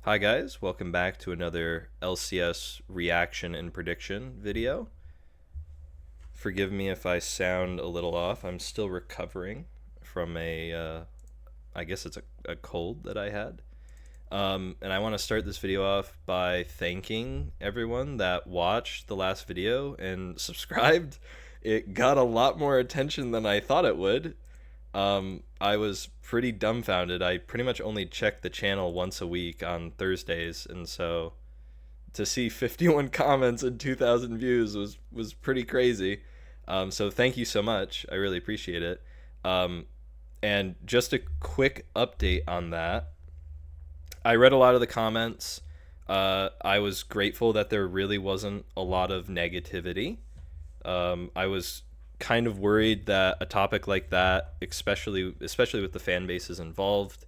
Hi guys, welcome back to another LCS reaction and prediction video. Forgive me if I sound a little off. I'm still recovering from I guess it's a cold that I had. And I want to start this video off by thanking everyone that watched the last video and subscribed. It got a lot more attention than I thought it would. I was pretty dumbfounded. I pretty much only checked the channel once a week on Thursdays, and so to see 51 comments and 2,000 views was pretty crazy. So thank you so much. I really appreciate it. And just a quick update on that. I read a lot of the comments. I was grateful that there really wasn't a lot of negativity. I was kind of worried that a topic like that, especially with the fan bases involved,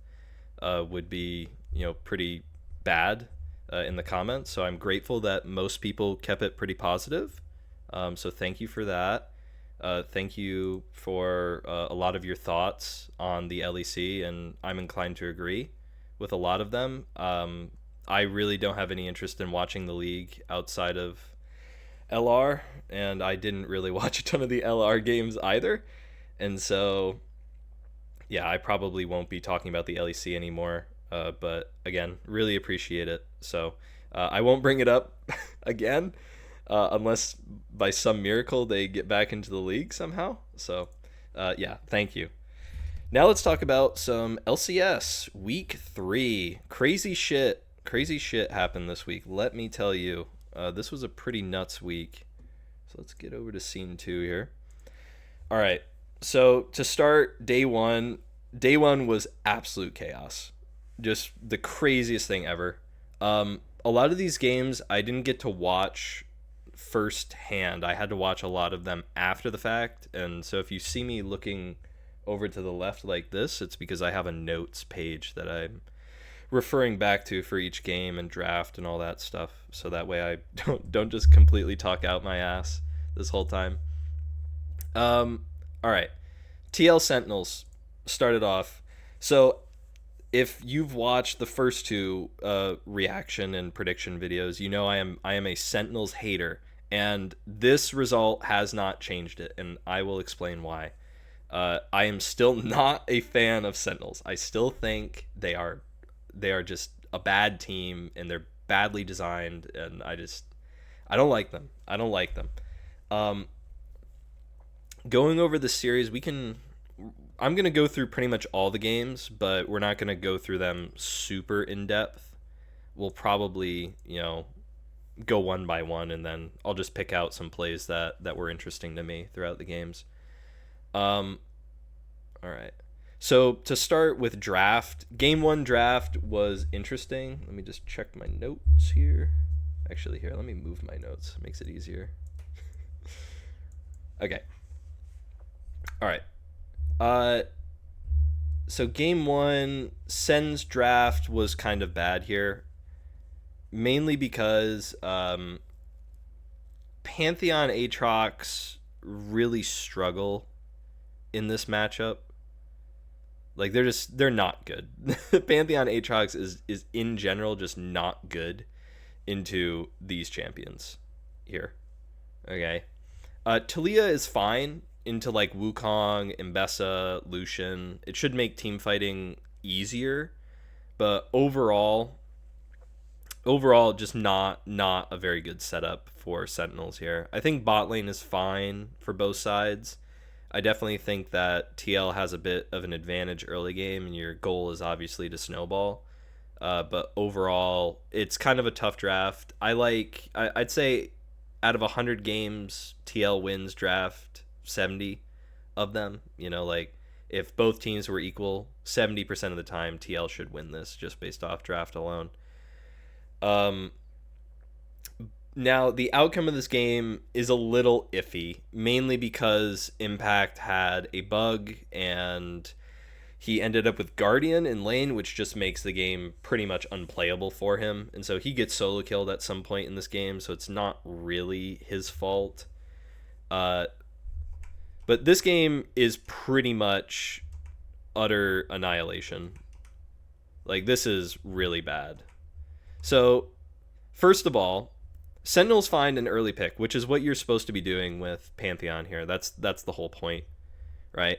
would be pretty bad in the comments. So I'm grateful that most people kept it pretty positive. So thank you for that. Thank you for a lot of your thoughts on the LEC, and I'm inclined to agree with a lot of them. I really don't have any interest in watching the league outside of LR, and I didn't really watch a ton of the LR games either. And so, yeah, I probably won't be talking about the LEC anymore. But again, really appreciate it. So I won't bring it up again unless by some miracle they get back into the league somehow. So, yeah, thank you. Now let's talk about some LCS week 3. Crazy shit happened this week. Let me tell you. This was a pretty nuts week. So let's get over to scene 2 here. All right. So to start day one was absolute chaos. Just the craziest thing ever. A lot of these games I didn't get to watch firsthand. I had to watch a lot of them after the fact. And so if you see me looking over to the left like this, it's because I have a notes page that I'm referring back to for each game and draft and all that stuff, so that way I don't just completely talk out my ass this whole time. All right, TL Sentinels started off. So if you've watched the first two reaction and prediction videos, you know I am a Sentinels hater, and this result has not changed it, and I will explain why. I am still not a fan of Sentinels. I still think they are just a bad team, and they're badly designed, and I don't like them. Going over the series, I'm going to go through pretty much all the games, but we're not going to go through them super in depth. We'll probably, go one by one, and then I'll just pick out some plays that were interesting to me throughout the games. All right. So to start with draft, game 1 draft was interesting. Let me just check my notes here. Actually, here, let me move my notes. It makes it easier. Okay. All right. So game 1, Sen's draft was kind of bad here, mainly because Pantheon Aatrox really struggle in this matchup. Like, they're not good. Pantheon Aatrox is in general just not good into these champions here. Okay. Talia is fine into like Wukong, Mbessa, Lucian. It should make team fighting easier, but overall just not a very good setup for Sentinels here. I think bot lane is fine for both sides. I definitely think that TL has a bit of an advantage early game, and your goal is obviously to snowball. But overall, it's kind of a tough draft. I'd say out of 100 games, TL wins draft 70 of them. Like if both teams were equal, 70% of the time, TL should win this just based off draft alone. Now, the outcome of this game is a little iffy, mainly because Impact had a bug, and he ended up with Guardian in lane, which just makes the game pretty much unplayable for him. And so he gets solo killed at some point in this game, so it's not really his fault. But this game is pretty much utter annihilation. Like, this is really bad. So, first of all, Sentinels find an early pick, which is what you're supposed to be doing with Pantheon here. That's the whole point, right?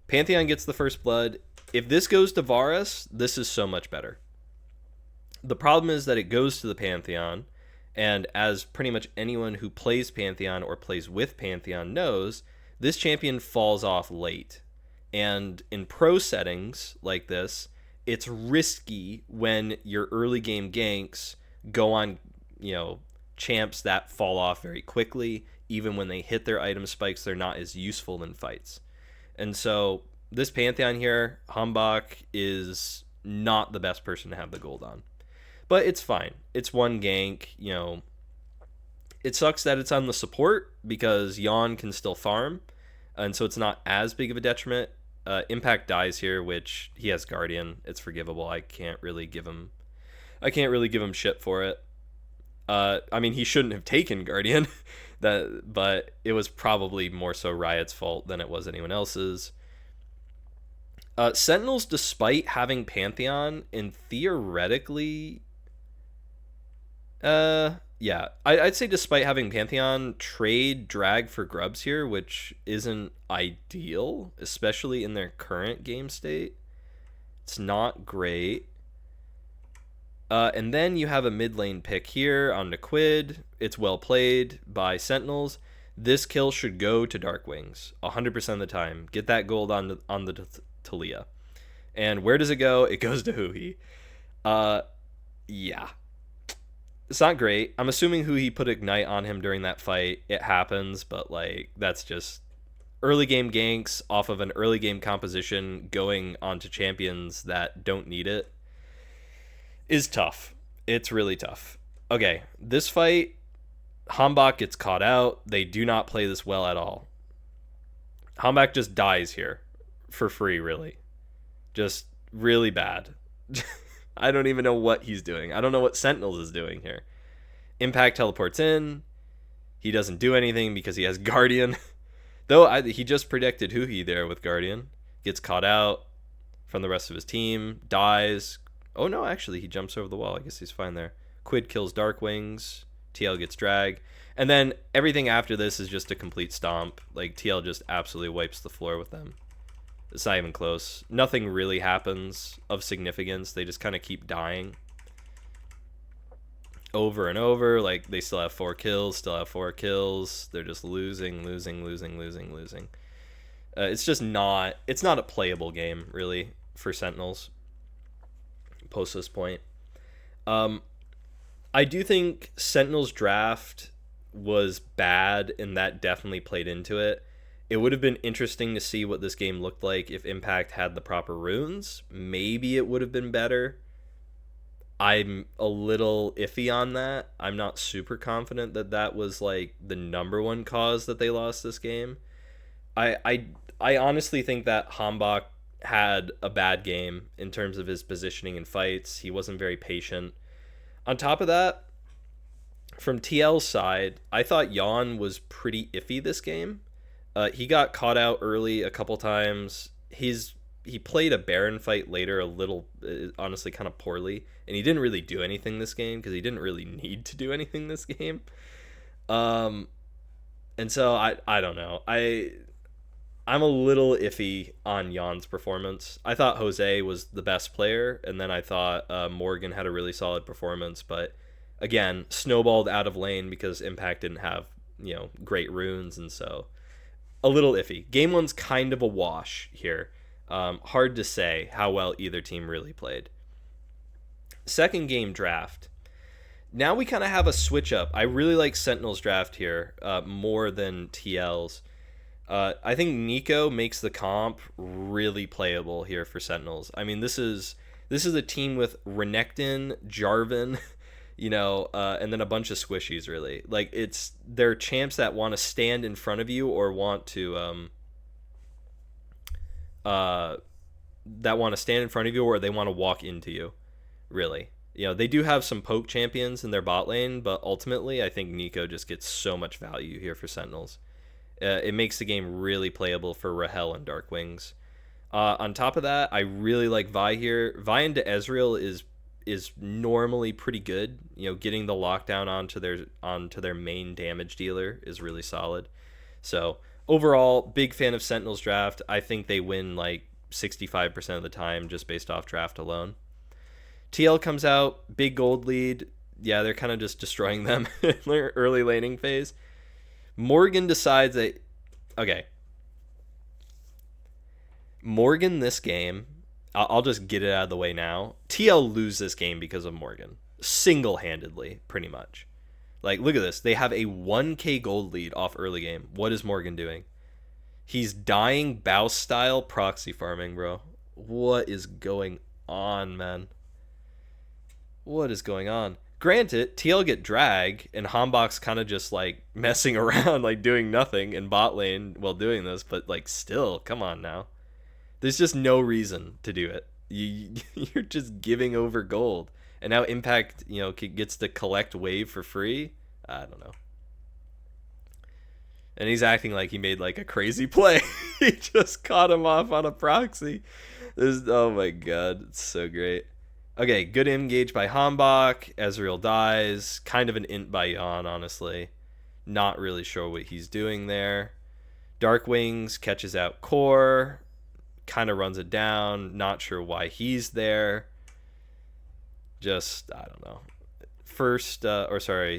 Pantheon gets the first blood. If this goes to Varus, this is so much better. The problem is that it goes to the Pantheon, and as pretty much anyone who plays Pantheon or plays with Pantheon knows, this champion falls off late. And in pro settings like this, it's risky when your early game ganks go on, champs that fall off very quickly. Even when they hit their item spikes, they're not as useful in fights. And so this Pantheon here, Hambach is not the best person to have the gold on. But it's fine. It's one gank, It sucks that it's on the support because Yon can still farm, and so it's not as big of a detriment. Impact dies here, which he has Guardian. It's forgivable. I can't really give him shit for it. I mean, he shouldn't have taken Guardian, but it was probably more so Riot's fault than it was anyone else's. Sentinels, despite having Pantheon, and theoretically, I'd say despite having Pantheon, trade drag for grubs here, which isn't ideal, especially in their current game state. It's not great. And then you have a mid lane pick here on Quid. It's well played by Sentinels. This kill should go to Darkwings 100% of the time. Get that gold on the Talia. And where does it go? It goes to Huhi. Yeah. It's not great. I'm assuming Huhi put Ignite on him during that fight. It happens, but that's just early game ganks off of an early game composition going onto champions that don't need it is tough. It's really tough. Okay, this fight, Hambach gets caught out. They do not play this well at all. Hambach just dies here for free, really. Just really bad. I don't even know what he's doing. I don't know what Sentinels is doing here. Impact teleports in. He doesn't do anything because he has Guardian. Though he just predicted Huhi there with Guardian. Gets caught out from the rest of his team. Dies. Oh no, actually he jumps over the wall. I guess he's fine there. Quid kills Darkwings. TL gets drag. And then everything after this is just a complete stomp. TL just absolutely wipes the floor with them. It's not even close. Nothing really happens of significance. They just kind of keep dying over and over. They still have 4 kills, They're just losing. It's just not a playable game, really, for Sentinels post this point. I do think Sentinels draft was bad, and that definitely played into it. It would have been interesting to see what this game looked like if Impact had the proper runes. Maybe it would have been better. I'm a little iffy on that. I'm not super confident that was the number one cause that they lost this game. I honestly think that Hambach had a bad game in terms of his positioning in fights. He wasn't very patient. On top of that, from TL's side, I thought Yon was pretty iffy this game. He got caught out early a couple times. He played a Baron fight later a little, honestly, kind of poorly. And he didn't really do anything this game because he didn't really need to do anything this game. And so I don't know. I'm a little iffy on Jan's performance. I thought Jose was the best player, and then I thought Morgan had a really solid performance. But again, snowballed out of lane because Impact didn't have great runes, and so a little iffy. Game 1's kind of a wash here. Hard to say how well either team really played. Second game draft. Now we kind of have a switch up. I really like Sentinel's draft here more than TL's. I think Nico makes the comp really playable here for Sentinels. I mean, this is a team with Renekton, Jarvan, and then a bunch of squishies, really. They're champs that want to stand in front of you or want to or they want to walk into you, really. They do have some poke champions in their bot lane, but ultimately I think Nico just gets so much value here for Sentinels. It makes the game really playable for Rahel and Darkwings. On top of that, I really like Vi here. Vi into Ezreal is normally pretty good. You know, getting the lockdown onto their main damage dealer is really solid. So overall, big fan of Sentinels draft. I think they win like 65% of the time just based off draft alone. TL comes out, big gold lead. Yeah, they're kind of just destroying them in their early laning phase. Morgan decides that, okay, Morgan this game, I'll just get it out of the way now. TL lose this game because of Morgan. Single-handedly, pretty much. Like, look at this. They have a 1k gold lead off early game. What is Morgan doing? He's dying Bow-style proxy farming, bro. What is going on, man? What is going on? Granted, TL get drag, and Hanbok's kind of just, like, messing around, like, doing nothing in bot lane while doing this, but, like, still, come on now. There's just no reason to do it. You're just giving over gold. And now Impact, you know, gets to collect wave for free. I don't know. And he's acting like he made like a crazy play. He just caught him off on a proxy. Oh my god, it's so great. Okay, good engage by Hanbok. Ezreal dies. Kind of an int by Yon, honestly. Not really sure what he's doing there. Dark Wings catches out Core. Kind of runs it down. Not sure why he's there. Just, I don't know.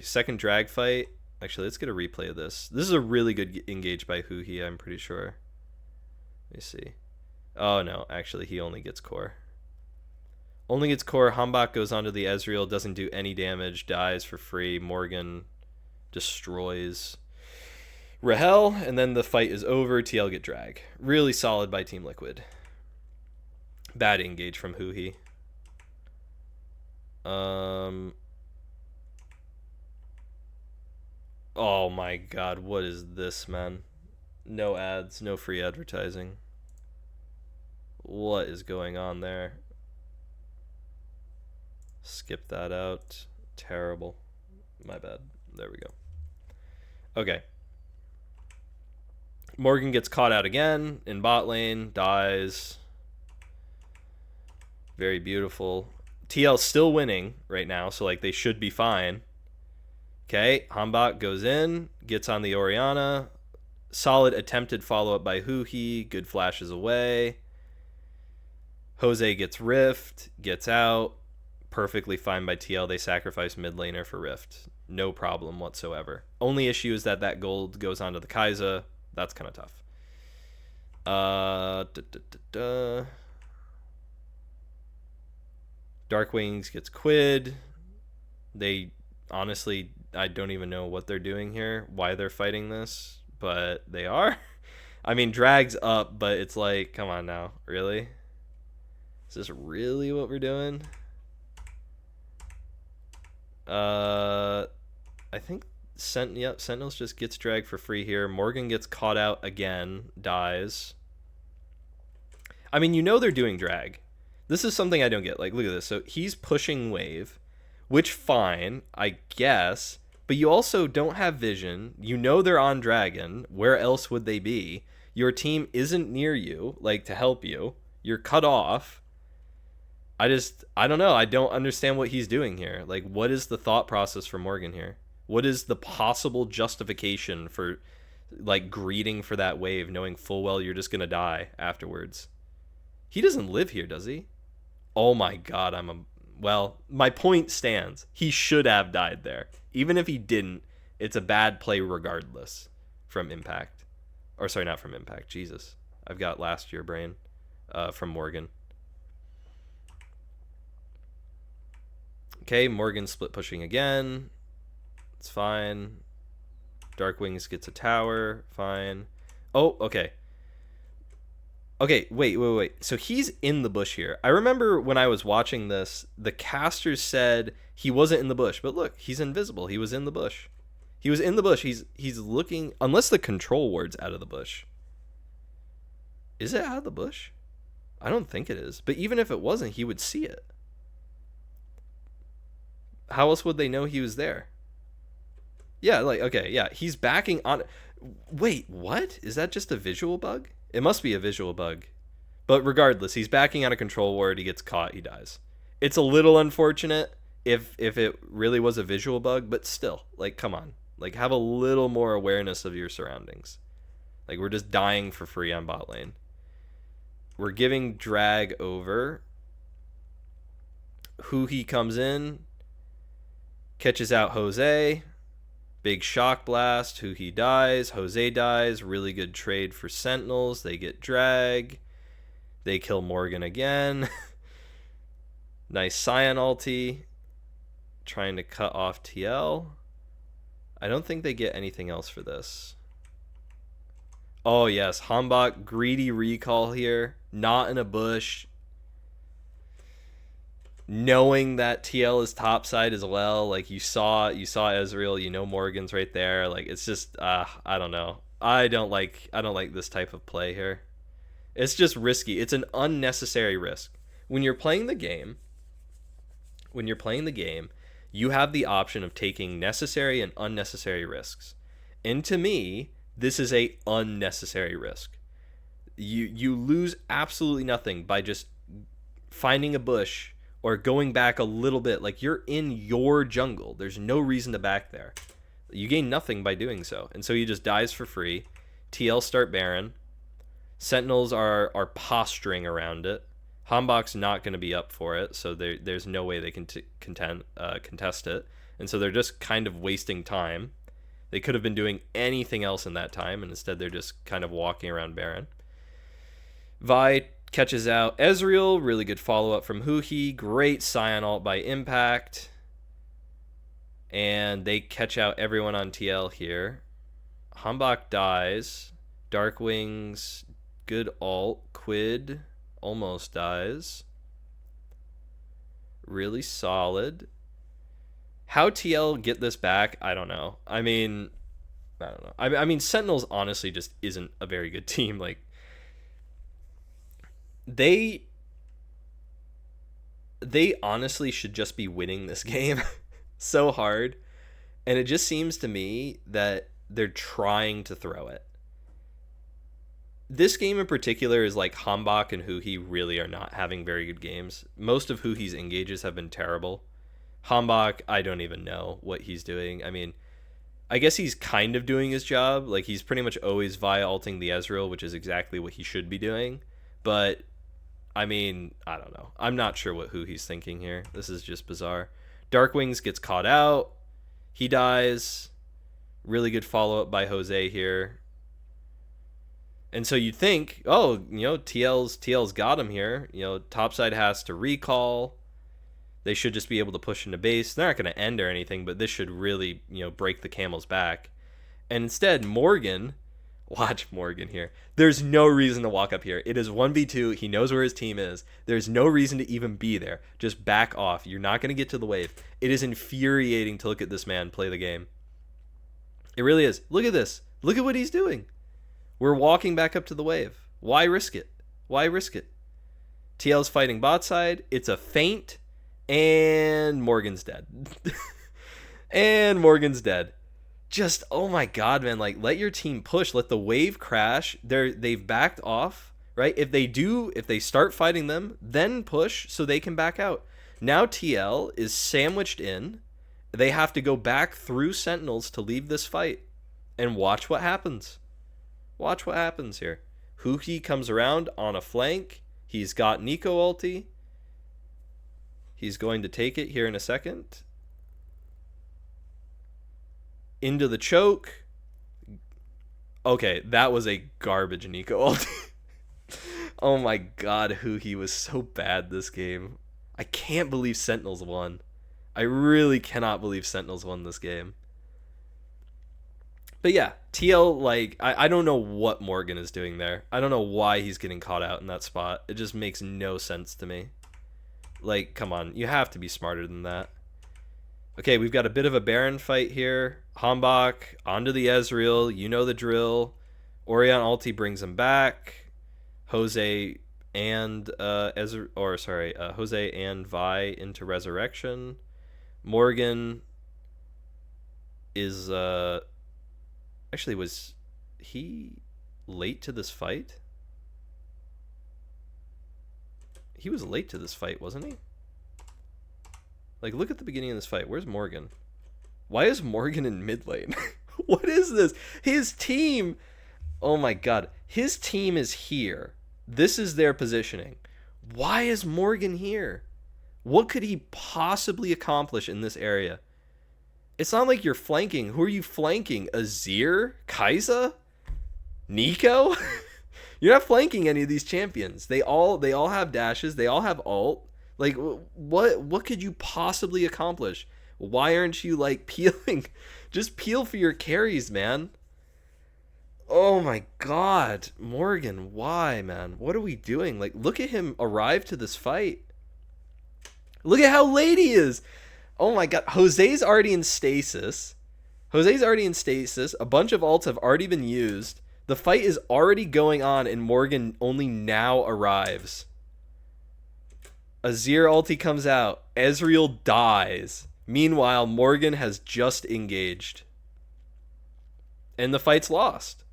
Second drag fight. Actually, let's get a replay of this. This is a really good engage by Huhi, I'm pretty sure. Let me see. Oh, no. Actually, he only gets Core. Only gets Core. Hanbok goes onto the Ezreal. Doesn't do any damage. Dies for free. Morgan destroys Rahel, and then the fight is over. TL get drag. Really solid by Team Liquid. Bad engage from Huhi. Oh my god, what is this, man? No ads, no free advertising. What is going on there? Skip that out. Terrible. My bad. There we go. Okay. Morgan gets caught out again in bot lane, dies. Very beautiful. TL's still winning right now, so like they should be fine. Okay, Hanbok goes in, gets on the Orianna. Solid attempted follow-up by Huhi. Good flashes away. Jose gets Rift, gets out. Perfectly fine by TL. They sacrifice mid laner for Rift. No problem whatsoever. Only issue is that gold goes onto the Kai'Sa. That's kind of tough. Dark Wings gets Quid. They honestly, I don't even know what they're doing here, why they're fighting this, but they are. I mean, drag's up, but it's like, come on now, really? Is this really what we're doing? I think Sentinels just gets dragged for free here. Morgan gets caught out again, dies. I mean, you know they're doing drag. This is something I don't get. Like, look at this. So he's pushing wave, which fine, I guess, but you also don't have vision. You know they're on dragon. Where else would they be? Your team isn't near you, like, to help you. You're cut off. I don't know. I don't understand what he's doing here. Like, what is the thought process for Morgan here? What is the possible justification for, like, greeting for that wave, knowing full well you're just going to die afterwards? He doesn't live here, does he? Oh my god, well, my point stands. He should have died there. Even if he didn't, it's a bad play regardless from Impact. Or, sorry, not from Impact. Jesus. I've got last year brain from Morgan. Okay, Morgan split pushing again. It's fine. Dark Wings gets a tower. Fine. Oh, okay. Okay, wait. So he's in the bush here. I remember when I was watching this, the casters said he wasn't in the bush. But look, he's invisible. He was in the bush. He was in the bush. He's looking... Unless the control ward's out of the bush. Is it out of the bush? I don't think it is. But even if it wasn't, he would see it. How else would they know he was there? Yeah, like, okay, yeah. He's backing on... Wait, what? Is that just a visual bug? It must be a visual bug. But regardless, he's backing on a control ward. He gets caught. He dies. It's a little unfortunate if it really was a visual bug, but still, like, come on. Like, have a little more awareness of your surroundings. Like, we're just dying for free on bot lane. We're giving drag over. He comes in, catches out Jose. Big shock blast. He dies. Jose dies. Really good trade for Sentinels. They get drag. They kill Morgan again. Nice Scion ulti. Trying to cut off TL. I don't think they get anything else for this. Oh, yes. Hambach, greedy recall here. Not in a bush. Knowing that TL is topside as well. Like, you saw Ezreal. You know Morgan's right there. Like, it's just, I don't know. I don't like this type of play here. It's just risky. It's an unnecessary risk. When you're playing the game, you have the option of taking necessary and unnecessary risks. And to me, this is a unnecessary risk. You lose absolutely nothing by just finding a bush or going back a little bit. Like, you're in your jungle. There's no reason to back there. You gain nothing by doing so. And so he just dies for free. TL start Baron. Sentinels are posturing around it. Hambach's not going to be up for it, so there's no way they can contest it. And so they're just kind of wasting time. They could have been doing anything else in that time, and instead they're just kind of walking around Baron. Vi catches out Ezreal. Really good follow-up from Huhi. Great Scion ult by Impact. And they catch out everyone on TL here. Hambach dies. Darkwings, good ult. Quid almost dies. Really solid. How TL get this back, I don't know. I mean, I don't know. I mean, Sentinels honestly just isn't a very good team. Like, they honestly should just be winning this game so hard. And it just seems to me that they're trying to throw it. This game in particular is like Hambach and Huhi really are not having very good games. Most of Huhi's engages have been terrible. Hambach, I don't even know what he's doing. I mean, I guess he's kind of doing his job. Like, he's pretty much always via ulting the Ezreal, which is exactly what he should be doing. But, I mean, I don't know. I'm not sure what Huhi's thinking here. This is just bizarre. Darkwings gets caught out. He dies. Really good follow-up by Jose here. And so you'd think, oh, you know, TL's got him here. You know, topside has to recall. They should just be able to push into base. They're not going to end or anything, but this should really, you know, break the camel's back. And instead, Morgan, watch Morgan here. There's no reason to walk up here. It is 1v2. He knows where his team is. There's no reason to even be there. Just back off. You're not going to get to the wave. It is infuriating to look at this man play the game. It really is. Look at this. Look at what he's doing. We're walking back up to the wave. Why risk it? Why risk it? TL's fighting bot side. It's a feint. And Morgan's dead. And Morgan's dead. Just, oh my god, man. Like, let your team push. Let the wave crash. They've backed off, right? If they start fighting them, then push so they can back out. Now TL is sandwiched in. They have to go back through Sentinels to leave this fight. And watch what happens. Watch what happens here. Huhi comes around on a flank. He's got Nico ulti. He's going to take it here in a second. Into the choke. Okay, that was a garbage Nico ulti. Oh my god, Huhi was so bad this game. I can't believe Sentinels won. I really cannot believe Sentinels won this game. But yeah, TL, like, I don't know what Morgan is doing there. I don't know why he's getting caught out in that spot. It just makes no sense to me. Like, come on. You have to be smarter than that. Okay, we've got a bit of a Baron fight here. Hambach onto the Ezreal. You know the drill. Orion ulti brings him back. Jose and Jose and Vi into Resurrection. Morgan is actually, was he late to this fight? He was late to this fight, wasn't he? Like, look at the beginning of this fight. Where's Morgan? Why is Morgan in mid lane? What is this? His team. Oh my god. His team is here. This is their positioning. Why is Morgan here? What could he possibly accomplish in this area? It's not like you're flanking. Who are you flanking? Azir? Kai'Sa? Nico? You're not flanking any of these champions. They all have dashes. They all have ult. Like, what could you possibly accomplish? Why aren't you, like, peeling? Just peel for your carries, man. Oh my god. Morgan, why, man? What are we doing? Like, look at him arrive to this fight. Look at how late he is. Oh my god. Jose's already in stasis. A bunch of ults have already been used. The fight is already going on and Morgan only now arrives. Azir ulti comes out. Ezreal dies. Meanwhile, Morgan has just engaged. And the fight's lost.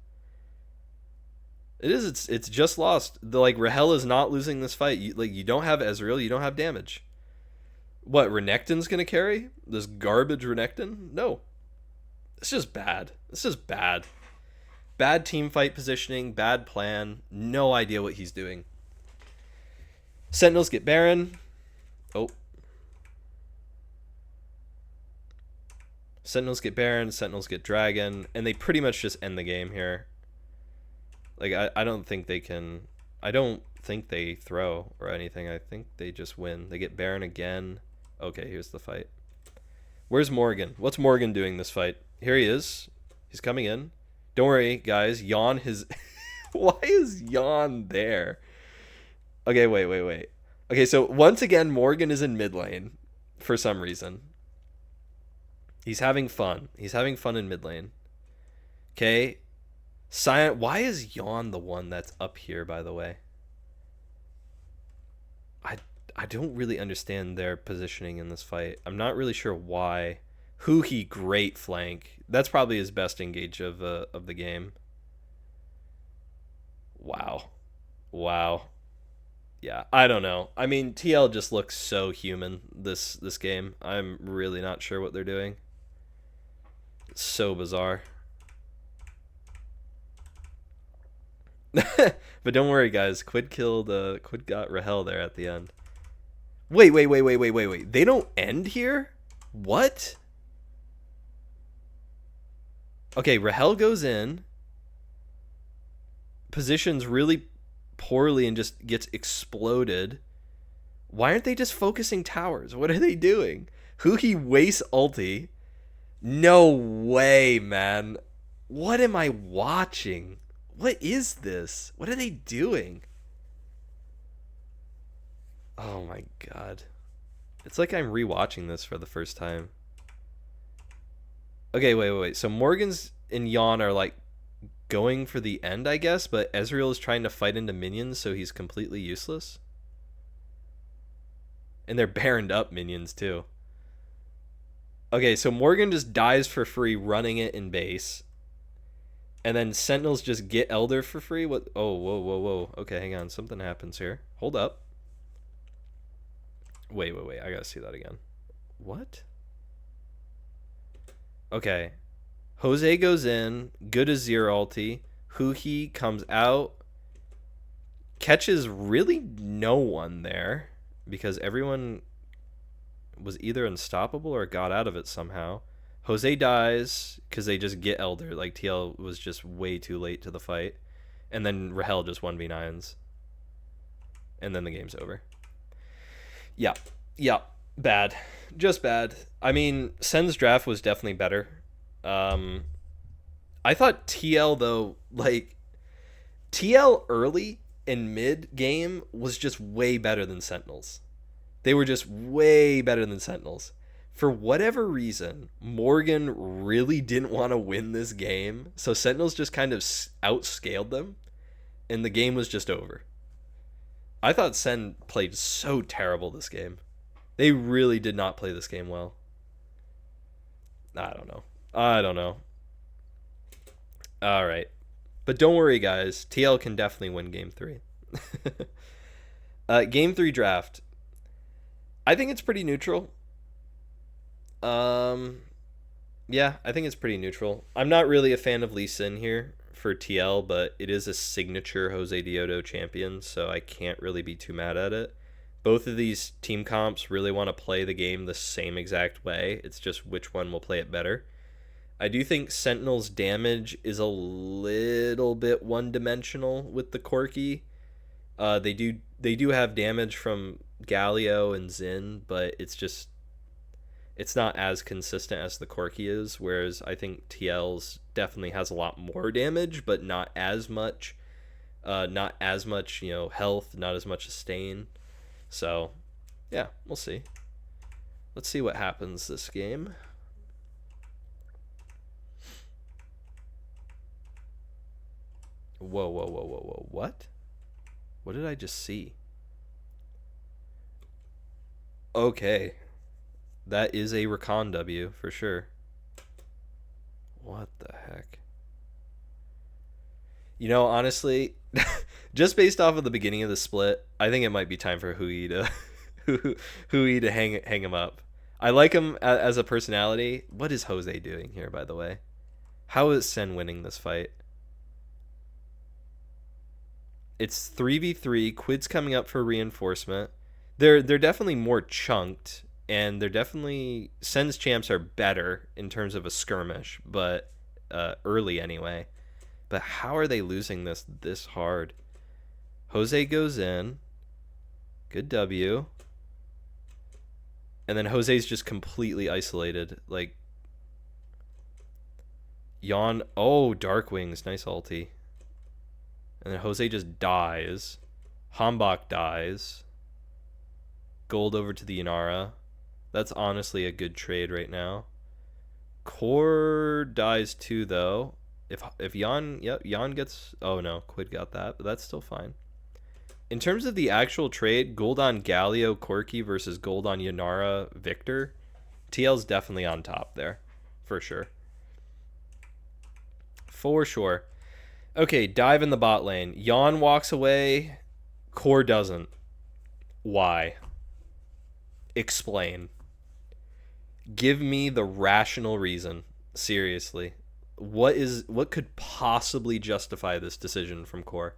It's just lost. Rahel is not losing this fight. You don't have Ezreal, you don't have damage. What, Renekton's gonna carry? This garbage Renekton? No. It's just bad. Bad team fight positioning, bad plan, no idea what he's doing. Sentinels get Baron. Oh. Sentinels get Baron, Sentinels get Dragon, and they pretty much just end the game here. Like, I don't think they can... I don't think they throw or anything. I think they just win. They get Baron again. Okay, here's the fight. Where's Morgan? What's Morgan doing this fight? Here he is. He's coming in. Don't worry, guys. Yawn his... Why is Yawn there? Okay, wait. Okay, so once again, Morgan is in mid lane for some reason. He's having fun. He's having fun in mid lane. Okay. Cyan... Why is Yawn the one that's up here, by the way? I don't really understand their positioning in this fight. I'm not really sure why. Huhi, great flank. That's probably his best engage of the game. Wow. Yeah, I don't know. I mean, TL just looks so human this game. I'm really not sure what they're doing. It's so bizarre. But don't worry, guys. Quid got Rahel there at the end. Wait. They don't end here? What? Okay, Rahel goes in, positions really poorly and just gets exploded. Why aren't they just focusing towers? What are they doing? Huhi wastes ulti. No way, man. What am I watching? What is this? What are they doing? Oh my god. It's like I'm rewatching this for the first time. Okay, wait. So Morgan's and Yawn are like going for the end, I guess, but Ezreal is trying to fight into minions, so he's completely useless. And they're baroned up minions too. Okay, so Morgan just dies for free running it in base. And then Sentinels just get Elder for free? What? Oh, whoa. Okay, hang on. Something happens here. Hold up. Wait. I gotta see that again. What? Okay. Jose goes in. Good Azir ulti. Huhi comes out. Catches really no one there. Because everyone was either unstoppable or got out of it somehow. Jose dies because they just get Elder. Like, TL was just way too late to the fight. And then Rahel just 1v9s. And then the game's over. Yeah. Bad. Just bad. I mean, Sen's draft was definitely better. I thought TL, though, like, TL early and mid game was just way better than Sentinels. They were just way better than Sentinels. For whatever reason, Morgan really didn't want to win this game, so Sentinels just kind of outscaled them, and the game was just over. I thought Sen played so terrible this game. They really did not play this game well. I don't know. All right. But don't worry, guys. TL can definitely win Game 3. Game 3 draft. I think it's pretty neutral. Um, yeah, I think it's pretty neutral. I'm not really a fan of Lee Sin here for TL, but it is a signature Jose Dioto champion, so I can't really be too mad at it. Both of these team comps really want to play the game the same exact way. It's just which one will play it better. I do think Sentinel's damage is a little bit one-dimensional with the Corki. They do have damage from Galio and Zin, but it's not as consistent as the Corki is. Whereas I think TL's definitely has a lot more damage, but not as much. Not as much, health, not as much sustain. So, yeah, we'll see. Let's see what happens this game. Whoa, whoa, whoa, whoa, whoa. What? What did I just see? Okay. That is a Recon W for sure. What the heck? Honestly, just based off of the beginning of the split, I think it might be time for Hui to Hui to hang him up. I like him as a personality. What is Jose doing here, by the way? How is Sen winning this fight? It's 3v3. Quid's coming up for reinforcement. They're definitely more chunked, and they're definitely Sen's champs are better in terms of a skirmish, but early anyway. But how are they losing this hard? Jose goes in. Good W. And then Jose's just completely isolated. Like, Yawn. Oh, Dark Wings. Nice ulti. And then Jose just dies. Hambach dies. Gold over to the Inara. That's honestly a good trade right now. Core dies too, though. If Yan gets... Oh, no. Quid got that, but that's still fine. In terms of the actual trade, gold on Galio Corki versus gold on Yanara Victor, TL's definitely on top there. For sure. For sure. Okay, dive in the bot lane. Yan walks away. Core doesn't. Why? Explain. Give me the rational reason. Seriously. What could possibly justify this decision from Core?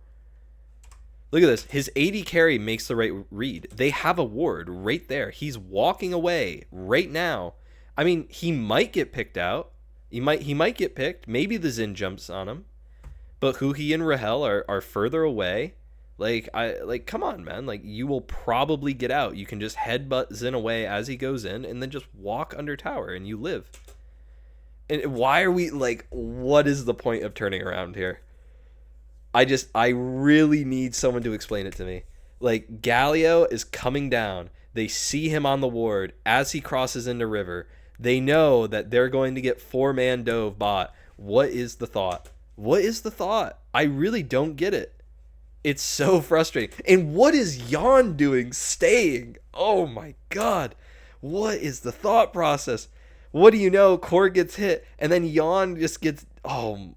Look at this. His AD carry makes the right read. They have a ward right there. He's walking away right now. I mean, he might get picked out. He might get picked. Maybe the Xin jumps on him. But Huhi and Rahel are further away. Come on, man. Like, you will probably get out. You can just headbutt Xin away as he goes in and then just walk under tower and you live. And why are we, what is the point of turning around here? I really need someone to explain it to me. Like, Galio is coming down. They see him on the ward as he crosses into river. They know that they're going to get 4-man dove bot. What is the thought? What is the thought? I really don't get it. It's so frustrating. And what is Yan doing staying? Oh my god. What is the thought process? What do you know? Core gets hit and then Yan just gets oh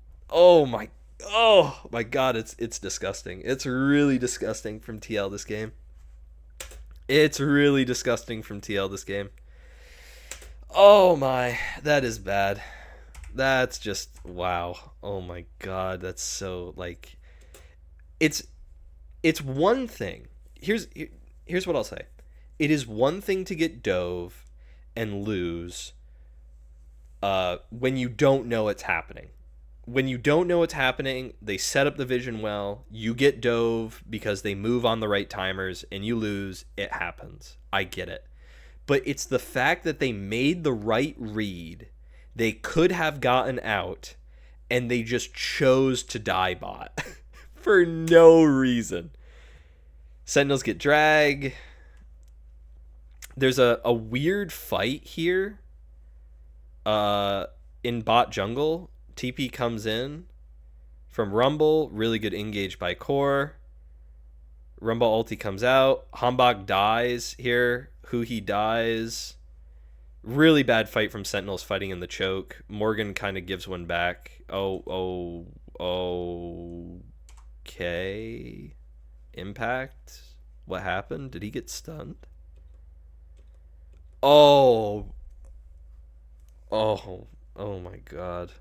my god, it's disgusting. It's really disgusting from TL this game. It's really disgusting from TL this game. Oh my, that is bad. That's just wow. Oh my god, that's so it's one thing. Here's what I'll say. It is one thing to get dove and lose when you don't know it's happening. When you don't know what's happening, they set up the vision well. You get dove because they move on the right timers and you lose. It happens. I get it. But it's the fact that they made the right read. They could have gotten out and they just chose to die bot for no reason. Sentinels get drag. There's a weird fight here in bot jungle. TP comes in from Rumble. Really good engage by Core. Rumble ulti comes out. Hambach dies here. Huhi dies. Really bad fight from Sentinels fighting in the choke. Morgan kind of gives one back. Okay. Impact. What happened? Did he get stunned? Oh. Oh, oh my god.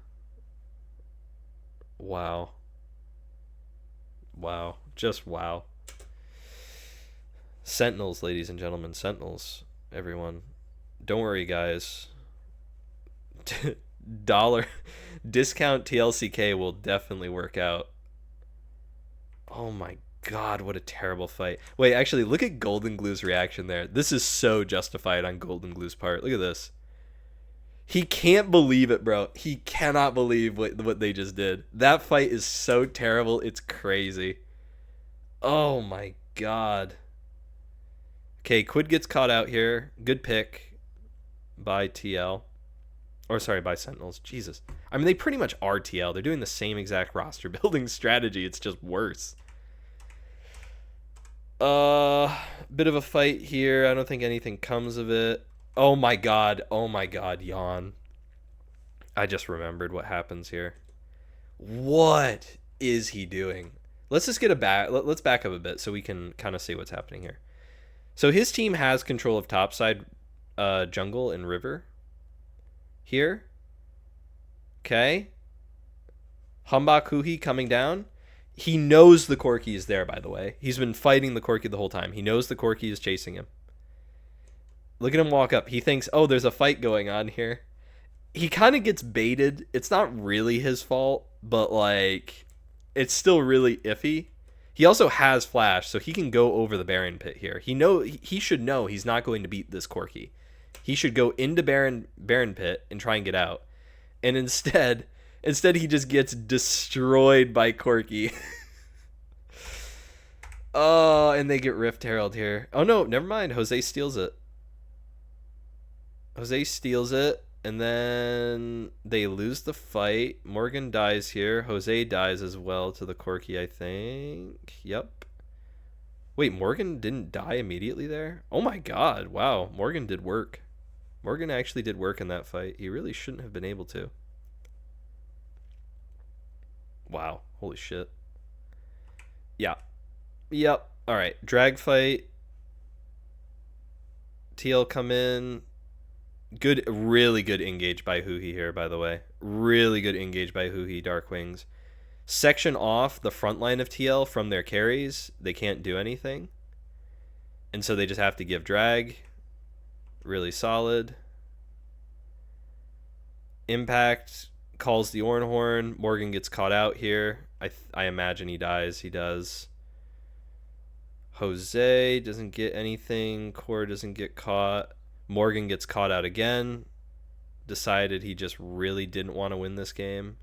Wow. Wow. Just wow. Sentinels, ladies and gentlemen. Sentinels, everyone. Don't worry, guys. Dollar discount TLCK will definitely work out. Oh my god, what a terrible fight. Wait, actually, look at Golden Glue's reaction there. This is so justified on Golden Glue's part. Look at this. He can't believe it, bro. He cannot believe what they just did. That fight is so terrible, it's crazy. Oh my god. Okay, Quid gets caught out here. Good pick by TL. Or sorry, by Sentinels. Jesus. I mean, they pretty much are TL. They're doing the same exact roster building strategy. It's just worse. Bit of a fight here. I don't think anything comes of it. Oh my god. Oh my god, Yawn. I just remembered what happens here. What is he doing? Let's just get a back. Let's back up a bit so we can kind of see what's happening here. So his team has control of topside jungle and river here. Okay. Humbakuhi coming down. He knows the Corki is there, by the way. He's been fighting the Corki the whole time. He knows the Corki is chasing him. Look at him walk up. He thinks, oh, there's a fight going on here. He kind of gets baited. It's not really his fault, but, like, it's still really iffy. He also has flash, so he can go over the Baron pit here. He should know he's not going to beat this Corki. He should go into Baron pit and try and get out. And instead he just gets destroyed by Corki. Oh, and they get Rift Herald here. Oh no, never mind. Jose steals it. And then they lose the fight. Morgan dies here. Jose dies as well to the Corki, I think. Yep. Wait, Morgan didn't die immediately there? Oh my god, wow. Morgan did work. Morgan actually did work in that fight. He really shouldn't have been able to. Wow, holy shit. Yeah. Yep. Alright, drag fight. TL come in. Good, really good engage by Huhi here, by the way. Really good engage by Huhi, Dark Wings. Section off the front line of TL from their carries. They can't do anything. And so they just have to give drag. Really solid. Impact calls the Ornhorn. Morgan gets caught out here. I imagine he dies. He does. Jose doesn't get anything. Core doesn't get caught. Morgan gets caught out again. Decided he just really didn't want to win this game.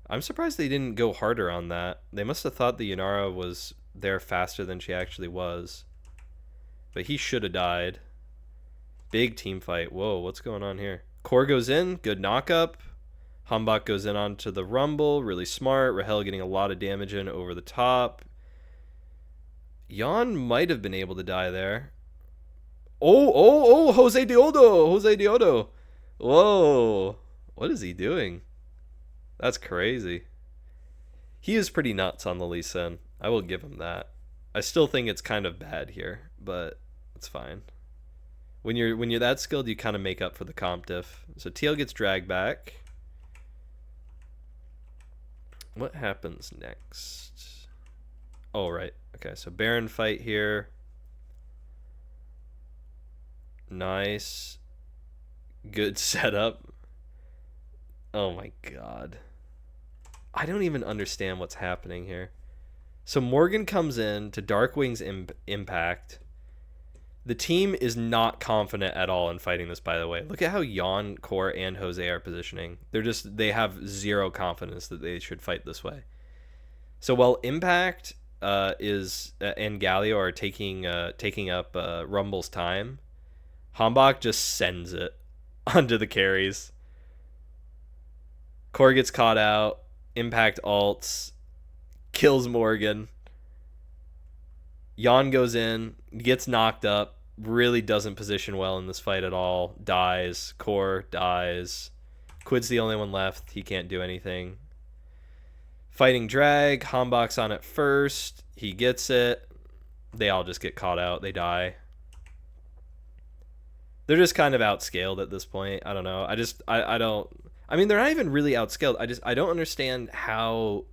I'm surprised they didn't go harder on that. They must have thought the Yanara was there faster than she actually was. But he should have died. Big team fight. Whoa, what's going on here? Core goes in. Good knockup. Humbak goes in onto the Rumble. Really smart. Rahel getting a lot of damage in over the top. Jan might have been able to die there. Oh, Jose Diodo. Whoa. What is he doing? That's crazy. He is pretty nuts on the Lee Sin. I will give him that. I still think it's kind of bad here, but it's fine. When you're that skilled, you kind of make up for the comp diff. So TL gets dragged back. What happens next? Oh, right. Okay, so Baron fight here. Nice. Good setup. Oh my god. I don't even understand what's happening here. So Morgan comes in to Darkwing's impact. The team is not confident at all in fighting this, by the way. Look at how Jan, Core, and Jose are positioning. They have zero confidence that they should fight this way. So while Impact and Galio are taking up Rumble's time, Hambach just sends it onto the carries. Core gets caught out. Impact ults. Kills Morgan. Jan goes in. Gets knocked up. Really doesn't position well in this fight at all. Dies. Core dies. Quid's the only one left. He can't do anything. Fighting drag. Hambach's on it first. He gets it. They all just get caught out. They die. They're just kind of outscaled at this point. I don't know. I don't. I mean, they're not even really outscaled. I don't understand how.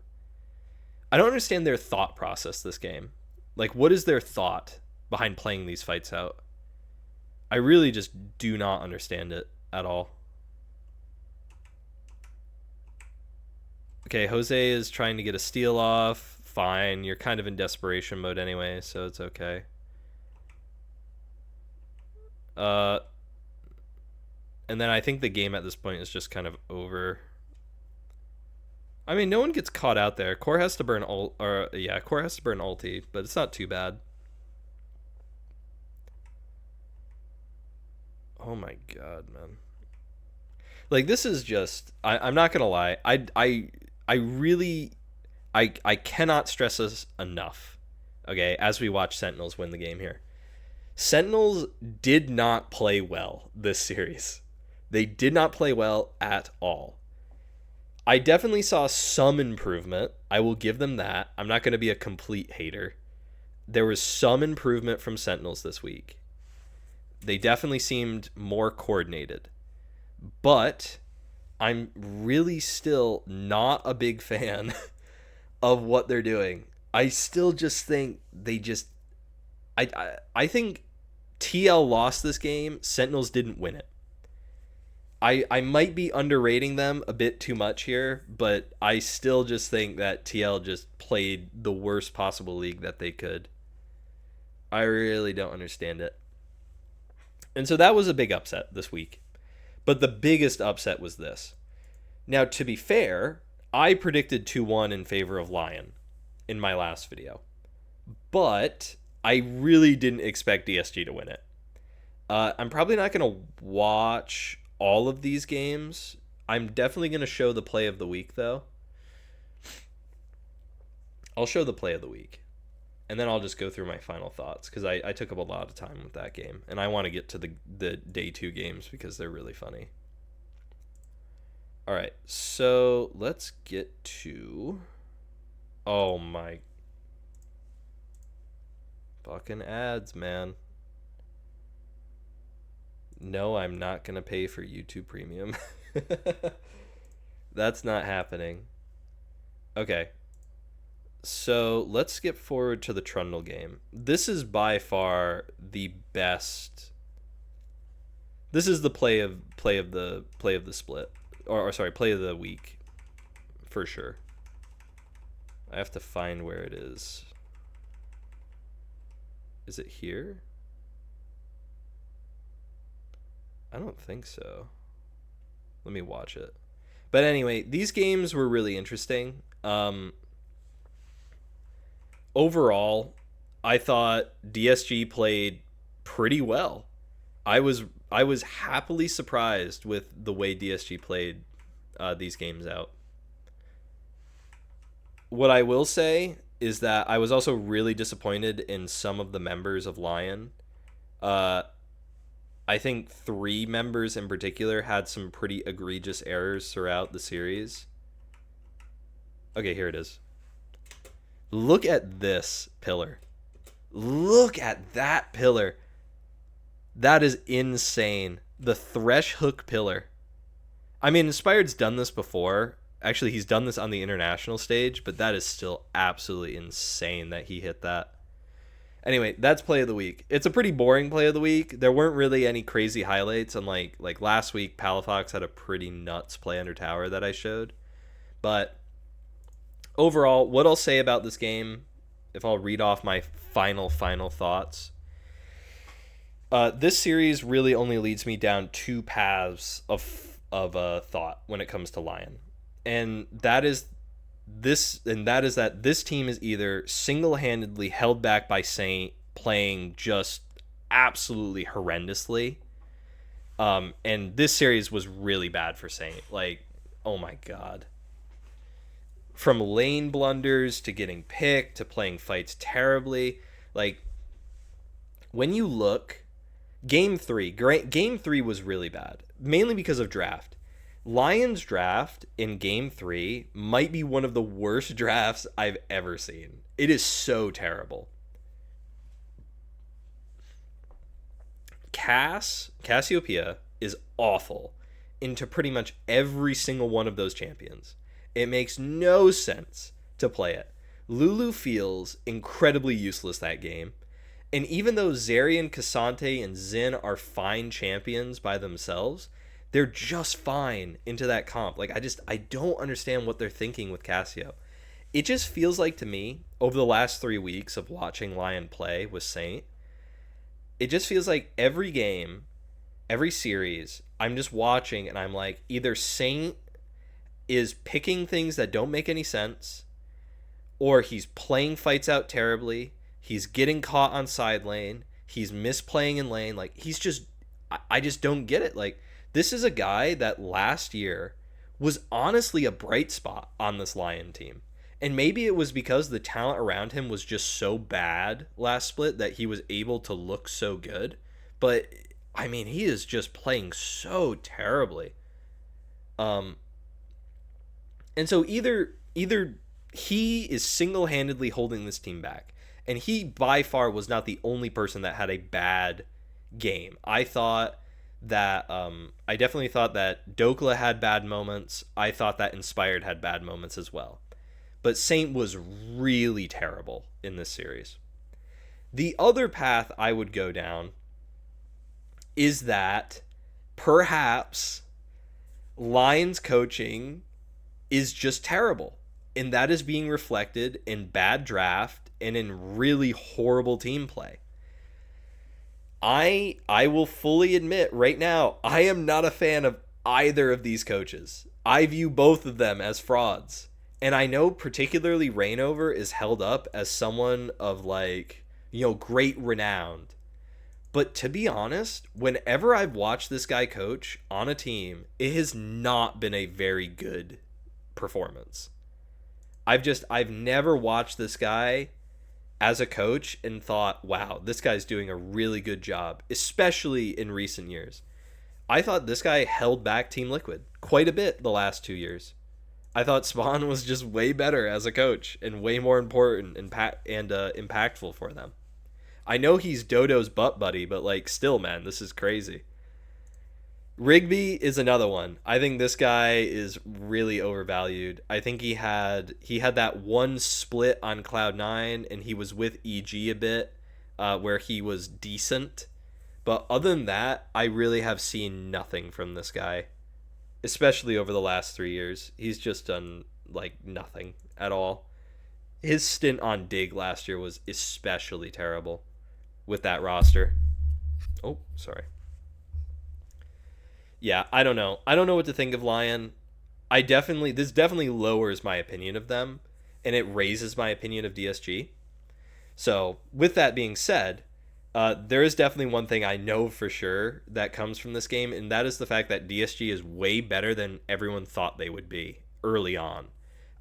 I don't understand their thought process this game. Like, what is their thought behind playing these fights out? I really just do not understand it at all. Okay, Jose is trying to get a steal off. Fine, you're kind of in desperation mode anyway, so it's okay. And then I think the game at this point is just kind of over. I mean, no one gets caught out there. Core has to burn Core has to burn ulti, but it's not too bad. Oh my god, man. Like, this is just, I'm not gonna lie. I really I cannot stress this enough. Okay, as we watch Sentinels win the game here. Sentinels did not play well this series. They did not play well at all. I definitely saw some improvement. I will give them that. I'm not going to be a complete hater. There was some improvement from Sentinels this week. They definitely seemed more coordinated. But I'm really still not a big fan of what they're doing. I still just think they just... I think TL lost this game. Sentinels didn't win it. I might be underrating them a bit too much here, but I still just think that TL just played the worst possible league that they could. I really don't understand it. And so that was a big upset this week. But the biggest upset was this. Now, to be fair, I predicted 2-1 in favor of Lion in my last video. But I really didn't expect DSG to win it. I'm probably not going to watch all of these games. I'm definitely going to show the play of the week, though. I'll show the play of the week. And then I'll just go through my final thoughts, because I took up a lot of time with that game. And I want to get to the day 2 games because they're really funny. All right, so let's get to... Oh my... Fucking ads, man. No, I'm not going to pay for YouTube Premium. That's not happening. Okay. So let's skip forward to the Trundle game. This is by far the best. This is the play of the split, or sorry, play of the week, for sure. I have to find where it is. Is it here? I don't think so. Let me watch it. But anyway, these games were really interesting. Overall, I thought DSG played pretty well. I was happily surprised with the way DSG played these games out. What I will say is that I was also really disappointed in some of the members of Lion. I think 3 members in particular had some pretty egregious errors throughout the series. Okay, here it is. Look at this pillar. Look at that pillar. That is insane. The Thresh Hook pillar. I mean, Inspired's done this before. Actually, he's done this on the international stage, but that is still absolutely insane that he hit that. Anyway, that's play of the week. It's a pretty boring play of the week. There weren't really any crazy highlights, unlike like last week, Palafox had a pretty nuts play under tower that I showed. But overall, what I'll say about this game, if I'll read off my final thoughts, this series really only leads me down 2 paths of thought when it comes to Lion, and that is that this team is either single-handedly held back by Saint playing just absolutely horrendously, and this series was really bad for Saint. Like, oh my god. From lane blunders to getting picked to playing fights terribly. Like, when you look, Game 3 was really bad, mainly because of draft. Lion's draft in Game 3 might be one of the worst drafts I've ever seen. It is so terrible. Cassiopeia is awful into pretty much every single one of those champions. It makes no sense to play it. Lulu feels incredibly useless that game. And even though Zerion, Cassante, and Xin are fine champions by themselves, they're just fine into that comp. Like, I don't understand what they're thinking with Cassio. It just feels like to me, over the last 3 weeks of watching Lion play with Saint, it just feels like every game, every series, I'm just watching and I'm like, either Saint is picking things that don't make any sense, or he's playing fights out terribly, he's getting caught on side lane, he's misplaying in lane. Like, he's just, I just don't get it. Like, this is a guy that last year was honestly a bright spot on this Lion team. And maybe it was because the talent around him was just so bad last split that he was able to look so good. But, I mean, he is just playing so terribly. And so either he is single-handedly holding this team back, and he by far was not the only person that had a bad game. I definitely thought that Dokla had bad moments. I thought that Inspired had bad moments as well. But Saint was really terrible in this series. The other path I would go down is that perhaps Lion's coaching is just terrible. And that is being reflected in bad draft and in really horrible team play. I will fully admit right now, I am not a fan of either of these coaches. I view both of them as frauds. And I know particularly Reignover is held up as someone of, like, great renown. But to be honest, whenever I've watched this guy coach on a team, it has not been a very good performance. I've never watched this guy as a coach and thought, wow, this guy's doing a really good job, especially in recent years. I thought this guy held back Team Liquid quite a bit the last 2 years. I thought Spawn was just way better as a coach and way more important and impactful for them. I know he's Dodo's butt buddy, but, like, still, man, this is crazy. Rigby is another one. I think this guy is really overvalued. I think he had that one split on Cloud9, and he was with EG a bit, where he was decent. But other than that, I really have seen nothing from this guy. Especially over the last 3 years. He's just done, like, nothing at all. His stint on Dig last year was especially terrible with that roster. Oh, sorry. Yeah, I don't know. I don't know what to think of Lion. This definitely lowers my opinion of them, and it raises my opinion of DSG. So, with that being said, there is definitely one thing I know for sure that comes from this game, and that is the fact that DSG is way better than everyone thought they would be early on.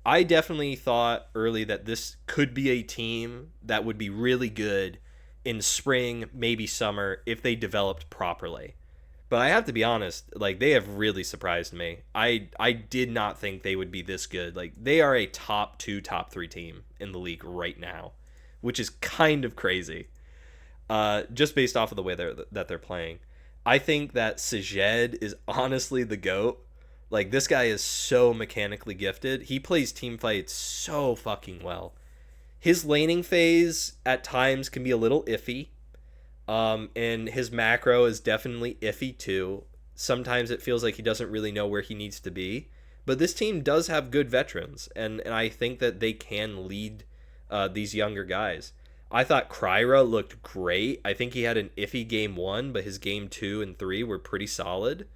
I definitely thought early that this could be a team that would be really good in spring, maybe summer, if they developed properly. But I have to be honest, like, they have really surprised me. I did not think they would be this good. Like, they are a top 2, top 3 team in the league right now, which is kind of crazy. Just based off of the way that they're playing. I think that Sajed is honestly the GOAT. Like, this guy is so mechanically gifted. He plays team fights so fucking well. His laning phase at times can be a little iffy. And his macro is definitely iffy too. Sometimes it feels like he doesn't really know where he needs to be. But this team does have good veterans, and I think that they can lead these younger guys. I thought Kryra looked great. I think he had an iffy game 1, but his game 2 and 3 were pretty solid.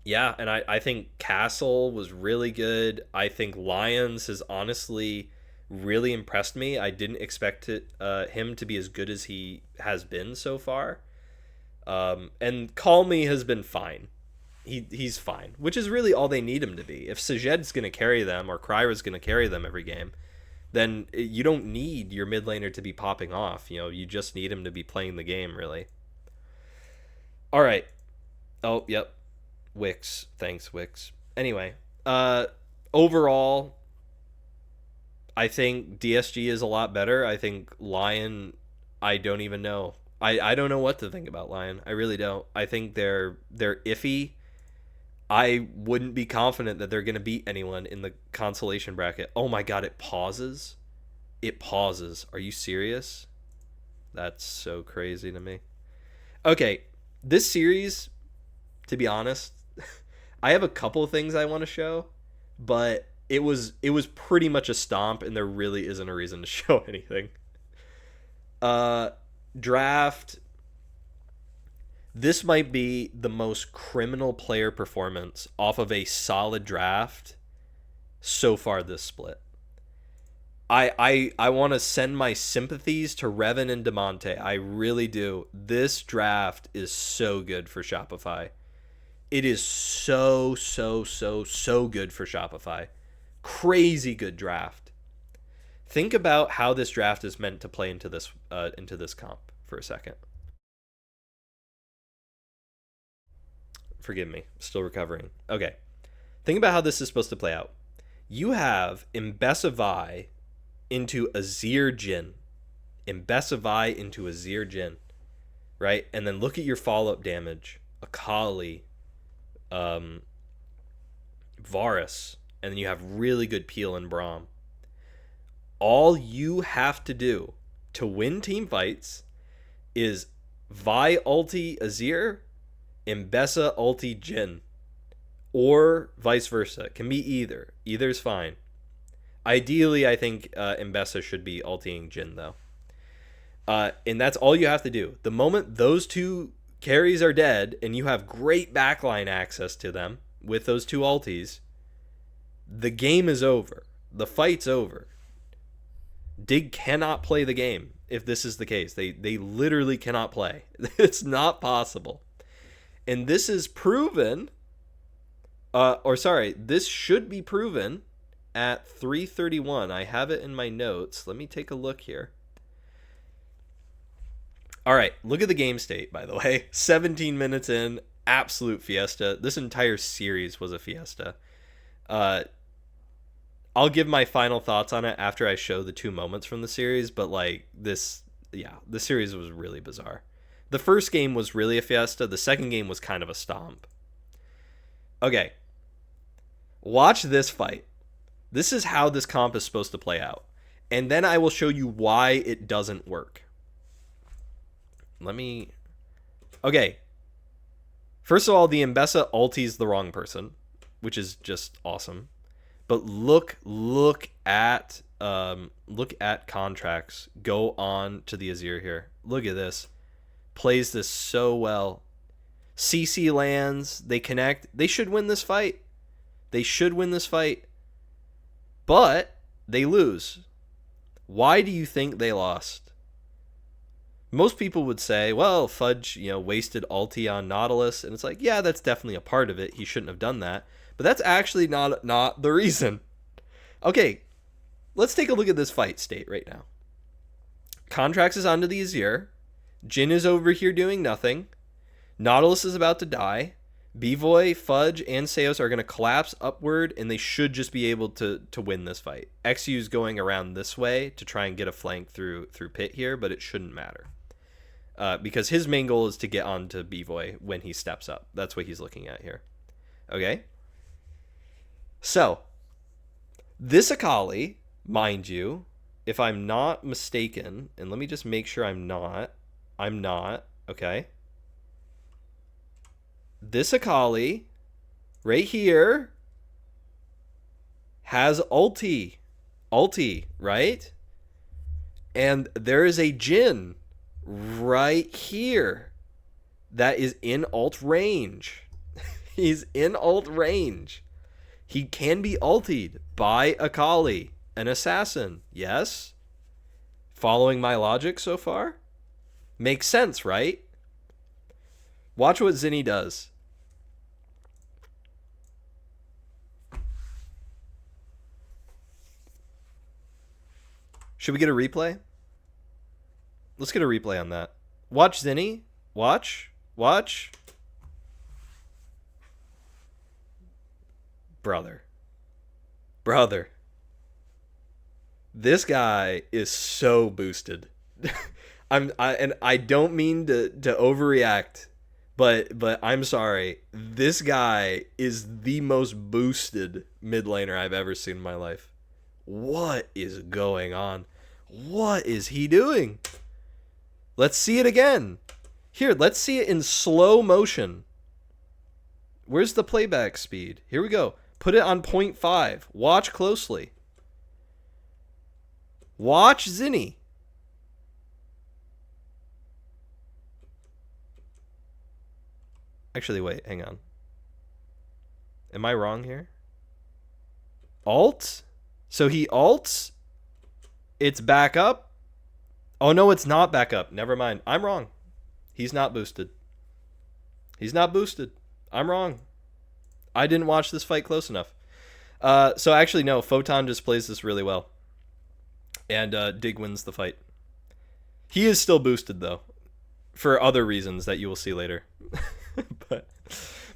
Yeah, and I think Castle was really good. I think Lions has honestly really impressed me. I didn't expect him to be as good as he has been so far. And Call Me has been fine. He's fine, which is really all they need him to be. If Sajed's going to carry them or Kryra's going to carry them every game, then you don't need your mid laner to be popping off. You just need him to be playing the game, really. All right. Oh, yep. Wix. Thanks, Wix. Anyway, overall, I think DSG is a lot better. I think Lion, I don't even know. I don't know what to think about Lion. I really don't. I think they're iffy. I wouldn't be confident that they're going to beat anyone in the consolation bracket. Oh my god, it pauses. It pauses. Are you serious? That's so crazy to me. Okay, this series, to be honest, I have a couple of things I want to show, but it was pretty much a stomp, and there really isn't a reason to show anything. Uh, Draft. This might be the most criminal player performance off of a solid draft so far this split. I want to send my sympathies to Revan and DeMonte. I really do. This draft is so good for Shopify. It is so good for Shopify. Crazy good draft. Think about how this draft is meant to play into this comp for a second. Forgive me, still recovering. Okay. Think about how this is supposed to play out. You have Imbecivai into Azir Jin. Imbecivai into Azir Jin. Right? And then look at your follow-up damage. Akali. Varus. And then you have really good peel and Braum. All you have to do to win team fights is Vi ulti Azir, Mbessa ulti Jin. Or vice versa. It can be either. Either's fine. Ideally, I think Mbessa should be ulting Jin, though. And that's all you have to do. The moment those two carries are dead and you have great backline access to them with those two ultis, the game is over. The fight's over. Dig cannot play the game if this is the case. They literally cannot play. It's not possible. And this is proven, this should be proven at 3:31. I have it in my notes. Let me take a look here. All right, look at the game state, by the way. 17 minutes in, absolute fiesta. This entire series was a fiesta. I'll give my final thoughts on it after I show the two moments from the series, but like the series was really bizarre. The first game was really a fiesta. The second game was kind of a stomp. Okay. Watch this fight. This is how this comp is supposed to play out. And then I will show you why it doesn't work. Okay. First of all, the Mbessa ulti's the wrong person, which is just awesome. But look at contracts. Go on to the Azir here. Look at this. Plays this so well. CC lands. They connect. They should win this fight. But they lose. Why do you think they lost? Most people would say, well, Fudge, wasted ulti on Nautilus. And it's like, yeah, that's definitely a part of it. He shouldn't have done that. But that's actually not the reason. Okay, let's take a look at this fight state right now. Contracts is onto the Azir. Jin is over here doing nothing. Nautilus is about to die. Bvoy, Fudge, and Seos are going to collapse upward, and they should just be able to win this fight. XU's going around this way to try and get a flank through Pit here, but it shouldn't matter. Because his main goal is to get onto Bvoy when he steps up. That's what he's looking at here. Okay? So, this Akali, mind you, if I'm not mistaken, and let me just make sure I'm not, okay? This Akali, right here, has ulti, right? And there is a Jhin right here that is in ult range. He's in ult range. He can be ultied by Akali, an assassin. Yes? Following my logic so far? Makes sense, right? Watch what Zinni does. Should we get a replay? Let's get a replay on that. Watch Zinni. Watch. Brother. This guy is so boosted. And I don't mean to overreact, but I'm sorry. This guy is the most boosted mid laner I've ever seen in my life. What is going on? What is he doing? Let's see it again. Here, let's see it in slow motion. Where's the playback speed? Here we go. Put it on 0.5. Watch closely. Watch Zinni. Actually, wait, hang on. Am I wrong here? Alt? So he alts? It's back up? Oh, no, it's not back up. Never mind. I'm wrong. He's not boosted. He's not boosted. I'm wrong. I didn't watch this fight close enough. So actually, no. Photon just plays this really well. And Dig wins the fight. He is still boosted, though. For other reasons that you will see later. but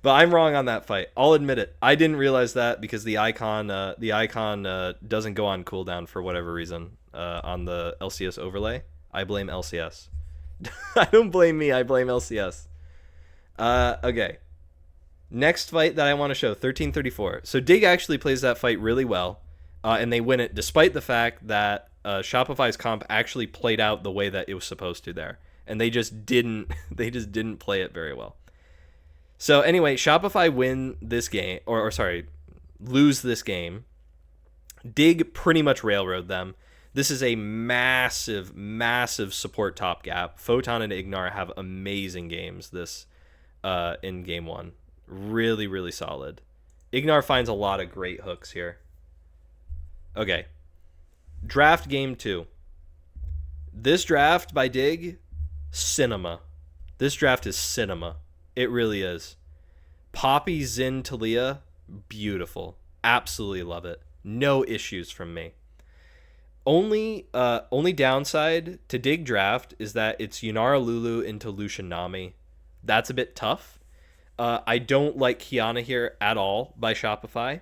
I'm wrong on that fight. I'll admit it. I didn't realize that because the icon doesn't go on cooldown for whatever reason on the LCS overlay. I blame LCS. I don't blame me. I blame LCS. Okay. Next fight that I want to show, 1334. So Dig actually plays that fight really well, and they win it despite the fact that Shopify's comp actually played out the way that it was supposed to there, and they just didn't play it very well. So anyway, Shopify win this game, or sorry, lose this game. Dig pretty much railroad them. This is a massive, massive support top gap. Photon and Ignar have amazing games this in game one. Really, really solid. Ignar finds a lot of great hooks here. Okay. Draft game 2. This draft by Dig, cinema. This draft is cinema. It really is. Poppy, Zin, Talia, beautiful. Absolutely love it. No issues from me. Only downside to Dig draft is that it's Yunara Lulu into Lucian Nami. That's a bit tough. I don't like Kiana here at all by Shopify.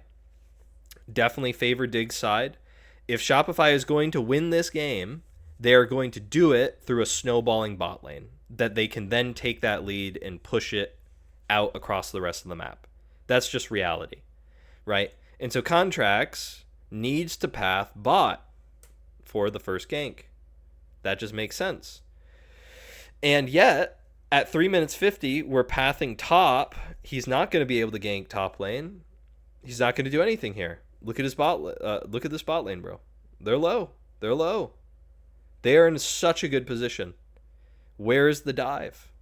Definitely favor Dig's side. If Shopify is going to win this game, they are going to do it through a snowballing bot lane that they can then take that lead and push it out across the rest of the map. That's just reality, right? And so Contracts needs to path bot for the first gank. That just makes sense. And yet, at 3 minutes 50, we're pathing top. He's not going to be able to gank top lane. He's not going to do anything here. Look at his bot. Look at this bot lane, bro. They're low. They're low. They are in such a good position. Where's the dive?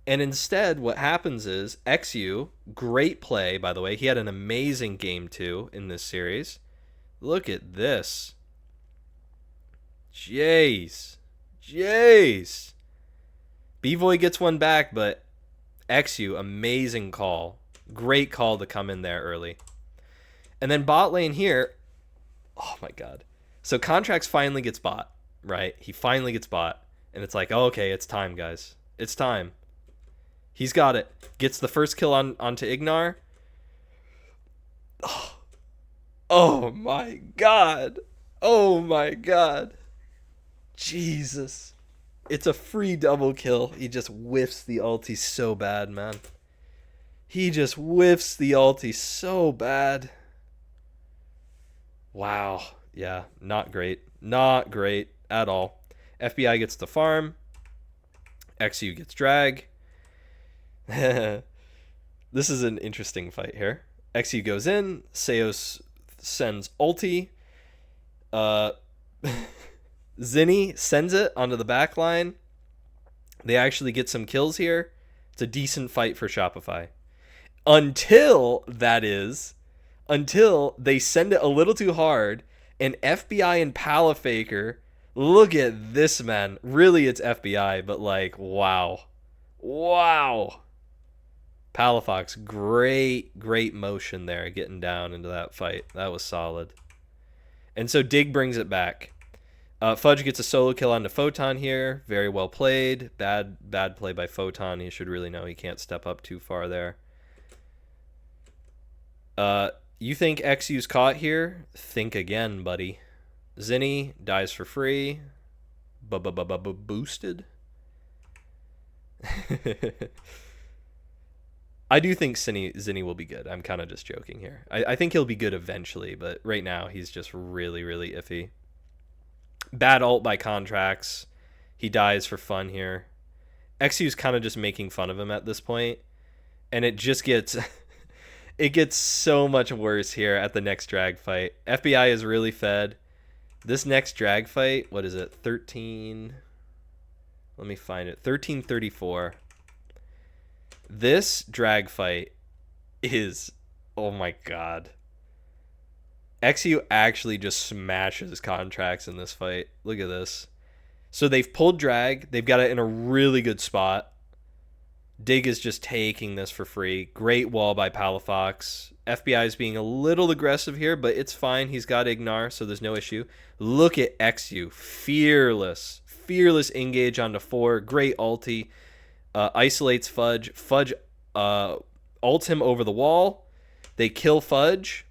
And instead, what happens is XU, great play, by the way. He had an amazing game 2 in this series. Look at this. Jeez. B-Voy gets one back, but XU, amazing call. Great call to come in there early. And then bot lane here. Oh, my God. So Contracts finally gets bot, right? He finally gets bot. And it's like, oh, okay, it's time, guys. It's time. He's got it. Gets the first kill onto Ignar. Oh, my God. Oh, my God. Jesus. It's a free double kill. He just whiffs the ulti so bad, man. He just whiffs the ulti so bad. Wow. Yeah, not great. Not great at all. FBI gets the farm. XU gets drag. This is an interesting fight here. XU goes in. Seos sends ulti. Zinni sends it onto the back line. They actually get some kills here. It's a decent fight for Shopify. Until they send it a little too hard, and FBI and Palafaker, look at this, man. Really, it's FBI, but like, wow. Palafox, great motion there, getting down into that fight. That was solid. And so Dig brings it back. Fudge gets a solo kill onto Photon here. Very well played. Bad play by Photon. He should really know he can't step up too far there. You think XU's caught here? Think again, buddy. Zinni dies for free. boosted. I do think Zinni will be good. I'm kind of just joking here. I think he'll be good eventually, but right now he's just really, really iffy. Bad ult by Contracts. He dies for fun here. XU's kind of just making fun of him at this point, and it just gets it gets so much worse here at the next drag fight. FBI is really fed. This next drag fight, what is it? 13. Let me find it. 1334. This drag fight is, oh my god. XU actually just smashes Contracts in this fight. Look at this. So they've pulled drag. They've got it in a really good spot. Dig is just taking this for free. Great wall by Palafox. FBI is being a little aggressive here, but it's fine. He's got Ignar, so there's no issue. Look at XU. Fearless. Fearless engage onto 4. Great ulti. Isolates Fudge. Fudge ults him over the wall. They kill Fudge.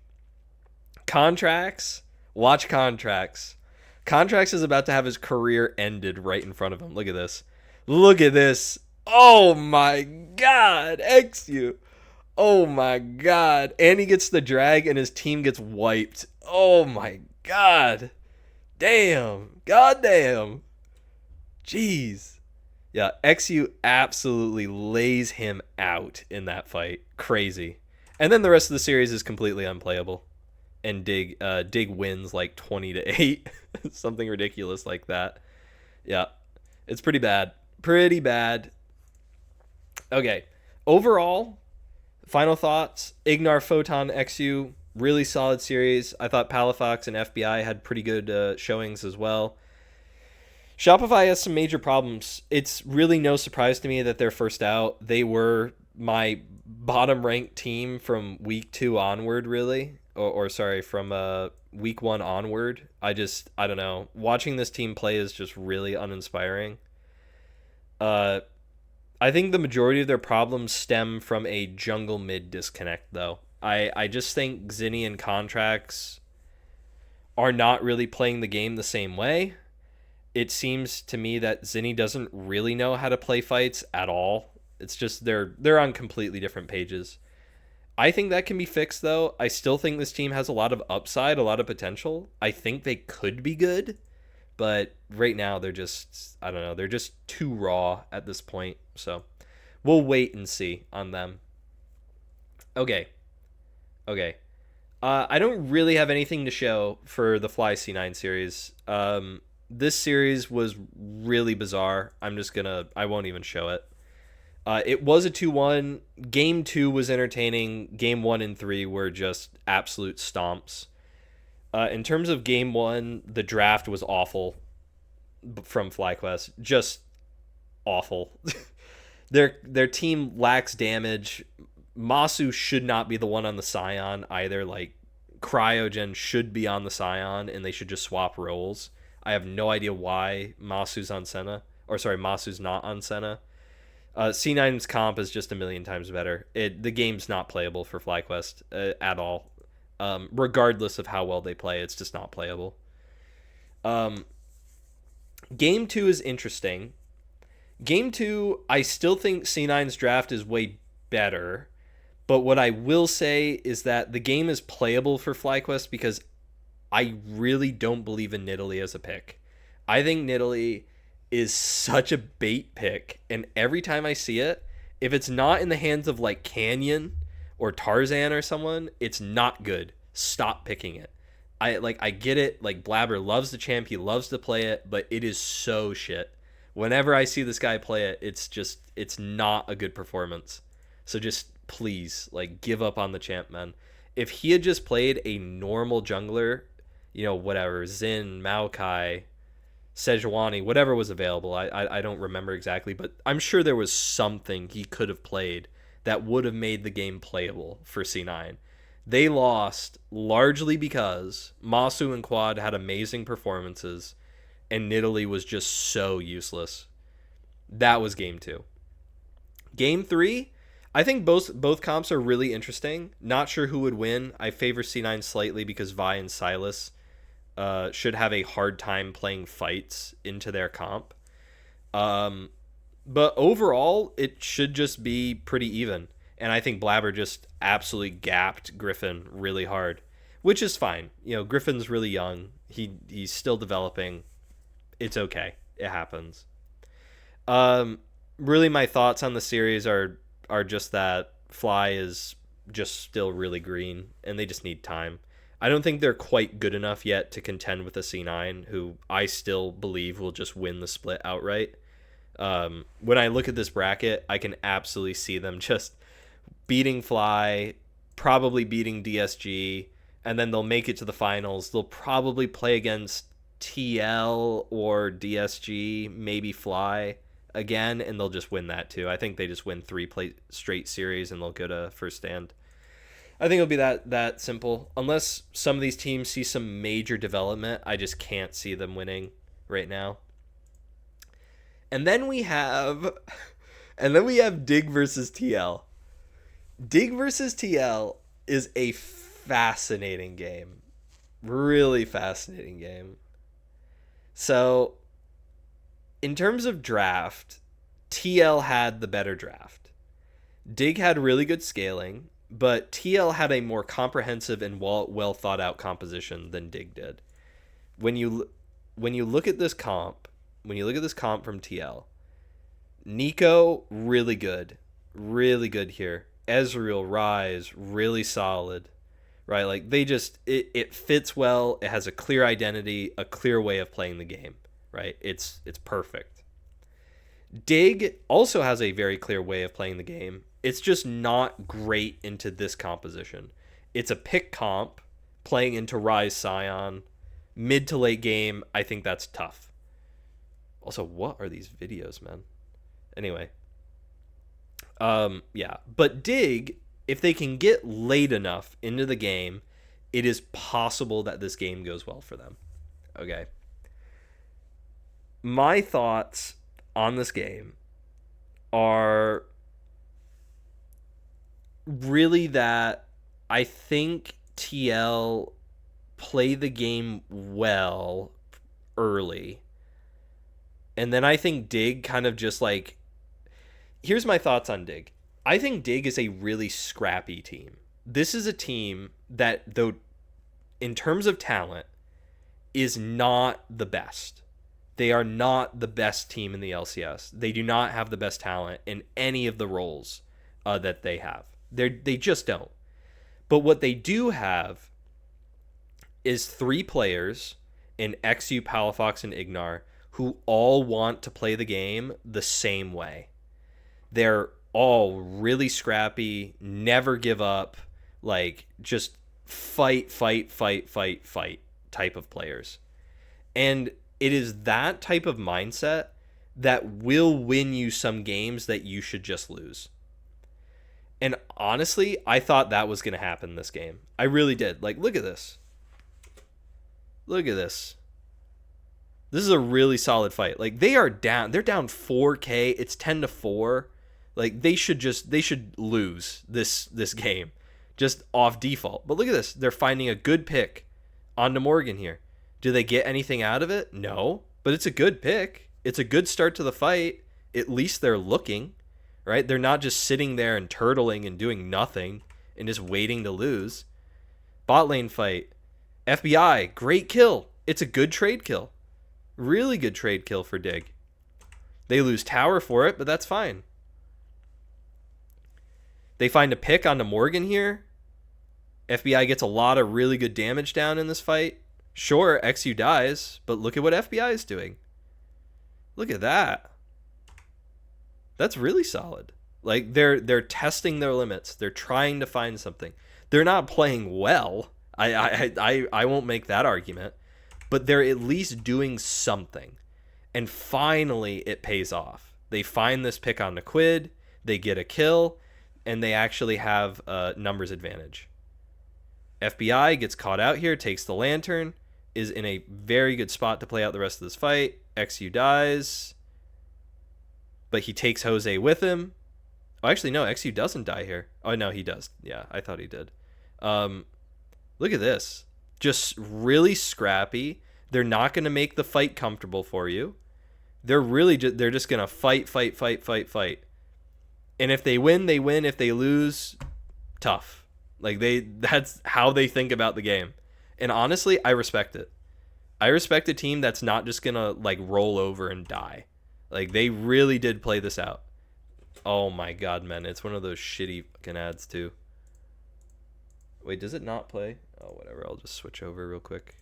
Contracts. Watch Contracts. Contracts is about to have his career ended right in front of him. Look at this. Look at this. Oh my god. XU. Oh my god. And he gets the drag and his team gets wiped. Oh my god. Damn. God damn. Jeez. Yeah, XU absolutely lays him out in that fight. Crazy. And then the rest of the series is completely unplayable. And Dig wins like 20-8. Something ridiculous like that. Yeah. It's pretty bad. Pretty bad. Okay. Overall, final thoughts. Ignar, Photon, XU, really solid series. I thought Palafox and FBI had pretty good showings as well. Shopify has some major problems. It's really no surprise to me that they're first out. They were my bottom ranked team from week 2 onward, really. Or sorry, from week 1 onward. I don't know. Watching this team play is just really uninspiring. I think the majority of their problems stem from a jungle mid disconnect, though. I just think Zinni and Contracts are not really playing the game the same way. It seems to me that Zinni doesn't really know how to play fights at all. It's just they're on completely different pages. I think that can be fixed, though. I still think this team has a lot of upside, a lot of potential. I think they could be good, but right now they're just, I don't know, they're just too raw at this point. So we'll wait and see on them. Okay. I don't really have anything to show for the Fly C9 series. This series was really bizarre. I won't even show it. It was a 2-1. Game 2 was entertaining. Game 1 and 3 were just absolute stomps. In terms of Game 1, the draft was awful from FlyQuest. Just awful. Their team lacks damage. Masu should not be the one on the Scion either. Like, Cryogen should be on the Scion, and they should just swap roles. I have no idea why Masu's on Senna. Or, sorry, Masu's not on Senna. C9's comp is just a million times better. The game's not playable for FlyQuest at all. Regardless of how well they play, it's just not playable. Game 2 is interesting. Game 2, I still think C9's draft is way better. But what I will say is that the game is playable for FlyQuest because I really don't believe in Nidalee as a pick. I think Nidalee is such a bait pick, and every time I see it, if it's not in the hands of like Canyon or Tarzan or someone, it's not good. Stop picking it. I get it, like Blabber loves the champ, he loves to play it, but it is so shit. Whenever I see this guy play it, it's not a good performance. So just please, like, give up on the champ, man. If he had just played a normal jungler, whatever, Xin, Maokai, Sejuani, whatever was available. I don't remember exactly, but I'm sure there was something he could have played that would have made the game playable for C9. They lost largely because Masu and Quad had amazing performances, and Nidalee was just so useless. That was game 2. Game 3, I think both comps are really interesting. Not sure who would win. I favor C9 slightly because Vi and Silas should have a hard time playing fights into their comp. But overall, it should just be pretty even. And I think Blabber just absolutely gapped Griffin really hard, which is fine. You know, Griffin's really young. He's still developing. It's okay. It happens. Um, really, my thoughts on the series are just that Fly is just still really green, and they just need time. I don't think they're quite good enough yet to contend with a C9, who I still believe will just win the split outright. When I look at this bracket, I can absolutely see them just beating Fly, probably beating DSG, and then they'll make it to the finals. They'll probably play against TL or DSG, maybe Fly again, and they'll just win that too. I think they just win straight series and they'll go to first stand. I think it'll be that simple. Unless some of these teams see some major development, I just can't see them winning right now. And then we have Dig versus TL. Dig versus TL is a fascinating game. Really fascinating game. So, in terms of draft, TL had the better draft. Dig had really good scaling, but TL had a more comprehensive and well thought out composition than Dig did. When you look at this comp, from TL, Nico really good here. Ezreal, Rise, really solid, right? Like it fits well. It has a clear identity, a clear way of playing the game, right? It's perfect. Dig also has a very clear way of playing the game. It's just not great into this composition. It's a pick comp playing into Rise Scion. Mid to late game, I think that's tough. Also, what are these videos, man? Anyway. Yeah. But Dig, if they can get late enough into the game, it is possible that this game goes well for them. Okay. My thoughts on this game are really that I think TL play the game well early. And then I think Dig kind of just like... Here's my thoughts on Dig. I think Dig is a really scrappy team. This is a team that, though, in terms of talent, is not the best. They are not the best team in the LCS. They do not have the best talent in any of the roles that they have. They just don't. But what they do have is 3 players in XU, Palafox, and Ignar who all want to play the game the same way. They're all really scrappy, never give up, like just fight type of players. And it is that type of mindset that will win you some games that you should just lose. And honestly, I thought that was going to happen this game. I really did. Like, look at this. Look at this. This is a really solid fight. Like, they are down. They're down 4K. It's 10-4. Like, they should lose this game just off default. But look at this. They're finding a good pick onto Morgan here. Do they get anything out of it? No. But it's a good pick. It's a good start to the fight. At least they're looking, right? They're not just sitting there and turtling and doing nothing and just waiting to lose. Bot lane fight. FBI, great kill. It's a good trade kill. Really good trade kill for Dig. They lose tower for it, but that's fine. They find a pick onto Morgan here. FBI gets a lot of really good damage down in this fight. Sure, XU dies, but look at what FBI is doing. Look at that. That's really solid. Like, they're testing their limits. They're trying to find something. They're not playing well. I won't make that argument. But they're at least doing something. And finally, it pays off. They find this pick on the Quid. They get a kill. And they actually have a numbers advantage. FBI gets caught out here, takes the lantern, is in a very good spot to play out the rest of this fight. XU dies. But he takes Jose with him. Oh, actually, no, XU doesn't die here. Oh, no, he does. Yeah, I thought he did. Look at this. Just really scrappy. They're not going to make the fight comfortable for you. They're just going to fight. And if they win, they win. If they lose, tough. Like that's how they think about the game. And honestly, I respect it. I respect a team that's not just going to like roll over and die. Like they really did play this out. Oh my god, man. It's one of those shitty fucking ads too. Wait, does it not play? Oh, whatever. I'll just switch over real quick.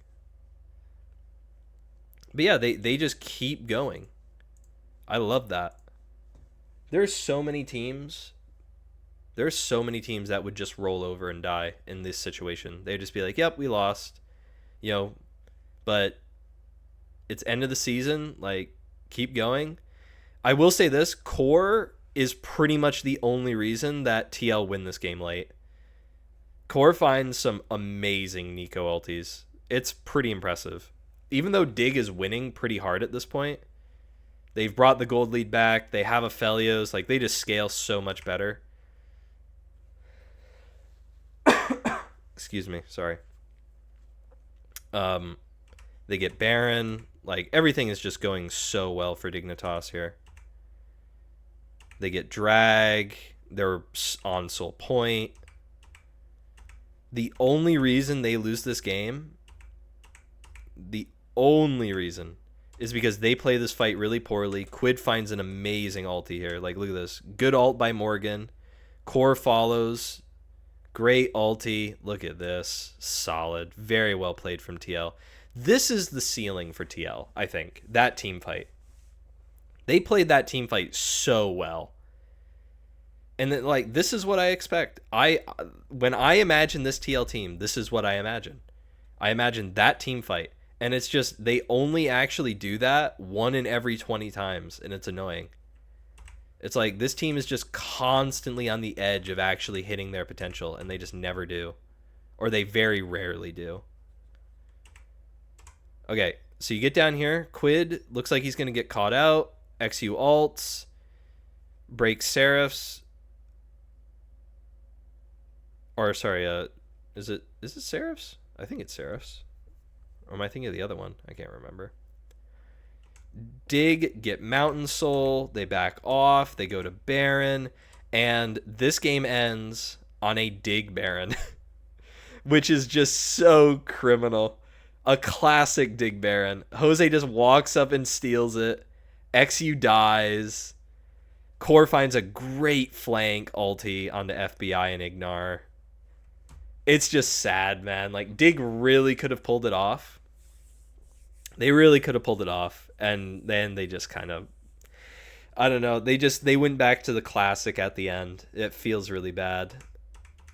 But yeah, they just keep going. I love that. There's so many teams. There's so many teams that would just roll over and die in this situation. They'd just be like, yep, we lost. You know, but it's end of the season. Like, keep going. I will say this. Core is pretty much the only reason that TL win this game late. Core finds some amazing Nico ultis. It's pretty impressive. Even though Dig is winning pretty hard at this point, they've brought the gold lead back. They have Aphelios. Like, they just scale so much better. Excuse me. Sorry. They get Baron. Like, everything is just going so well for Dignitas here. They get Drag. They're on Soul Point. The only reason they lose this game, the only reason, is because they play this fight really poorly. Quid finds an amazing ulti here. Like, look at this. Good ult by Morgan. Core follows. Great ulti. Look at this. Solid. Very well played from TL. This is the ceiling for TL, I think. That team fight. They played that team fight so well. And then, like, this is what I expect. When I imagine this TL team, this is what I imagine. I imagine that team fight. And it's just, they only actually do that 1 in every 20 times. And it's annoying. It's like, this team is just constantly on the edge of actually hitting their potential. And they just never do. Or they very rarely do. Okay, so you get down here. Quid looks like he's going to get caught out. XU ults. Breaks Seraphs. Or sorry, is it Seraphs? I think it's Seraphs. Or am I thinking of the other one? I can't remember. Dig, get Mountain Soul. They back off. They go to Baron. And this game ends on a Dig Baron. Which is just so criminal. A classic Dig Baron. Jose just walks up and steals it. XU dies. Core finds a great flank ulti onto FBI and Ignar. It's just sad, man. Like, Dig really could have pulled it off. They really could have pulled it off. And then they just kind of, I don't know. They went back to the classic at the end. It feels really bad.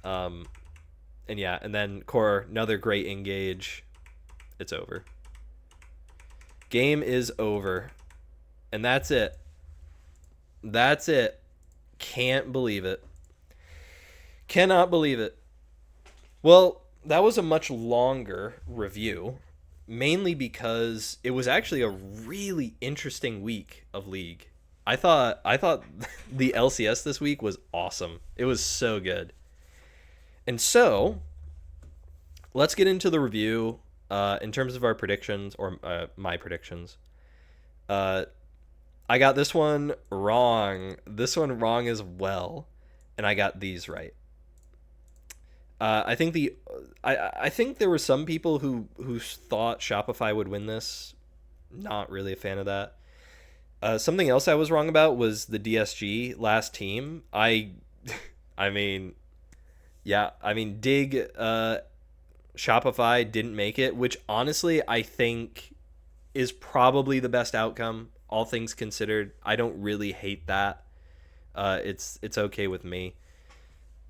And yeah, and then Core, another great engage. It's over. Game is over. And that's it. That's it. Can't believe it. Cannot believe it. Well, that was a much longer review, mainly because it was actually a really interesting week of League. I thought the LCS this week was awesome. It was so good. And so, let's get into the review in terms of our predictions, or my predictions. I got this one wrong. This one wrong as well. And I got these right. I think there were some people who thought Shopify would win this. Not really a fan of that. Something else I was wrong about was the DSG last team. I mean, Dig, Shopify didn't make it, which honestly I think is probably the best outcome, all things considered. I don't really hate that. It's okay with me.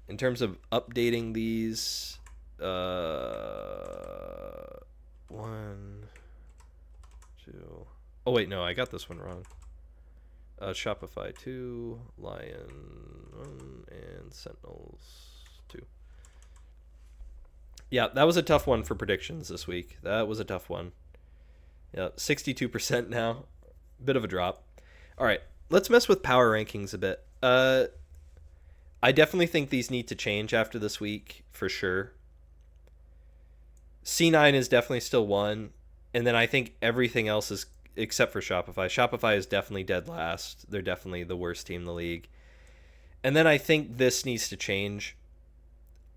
In terms of updating these, 1, 2. Oh wait, no, I got this one wrong. Shopify 2, Lion 1, and Sentinels 2. Yeah, that was a tough one for predictions this week. That was a tough one. Yeah, 62% now. Bit of a drop. All right, let's mess with power rankings a bit. I definitely think these need to change after this week, for sure. C9 is definitely still one, and then I think everything else is except for Shopify. Shopify is definitely dead last. They're definitely the worst team in the league. And then I think this needs to change.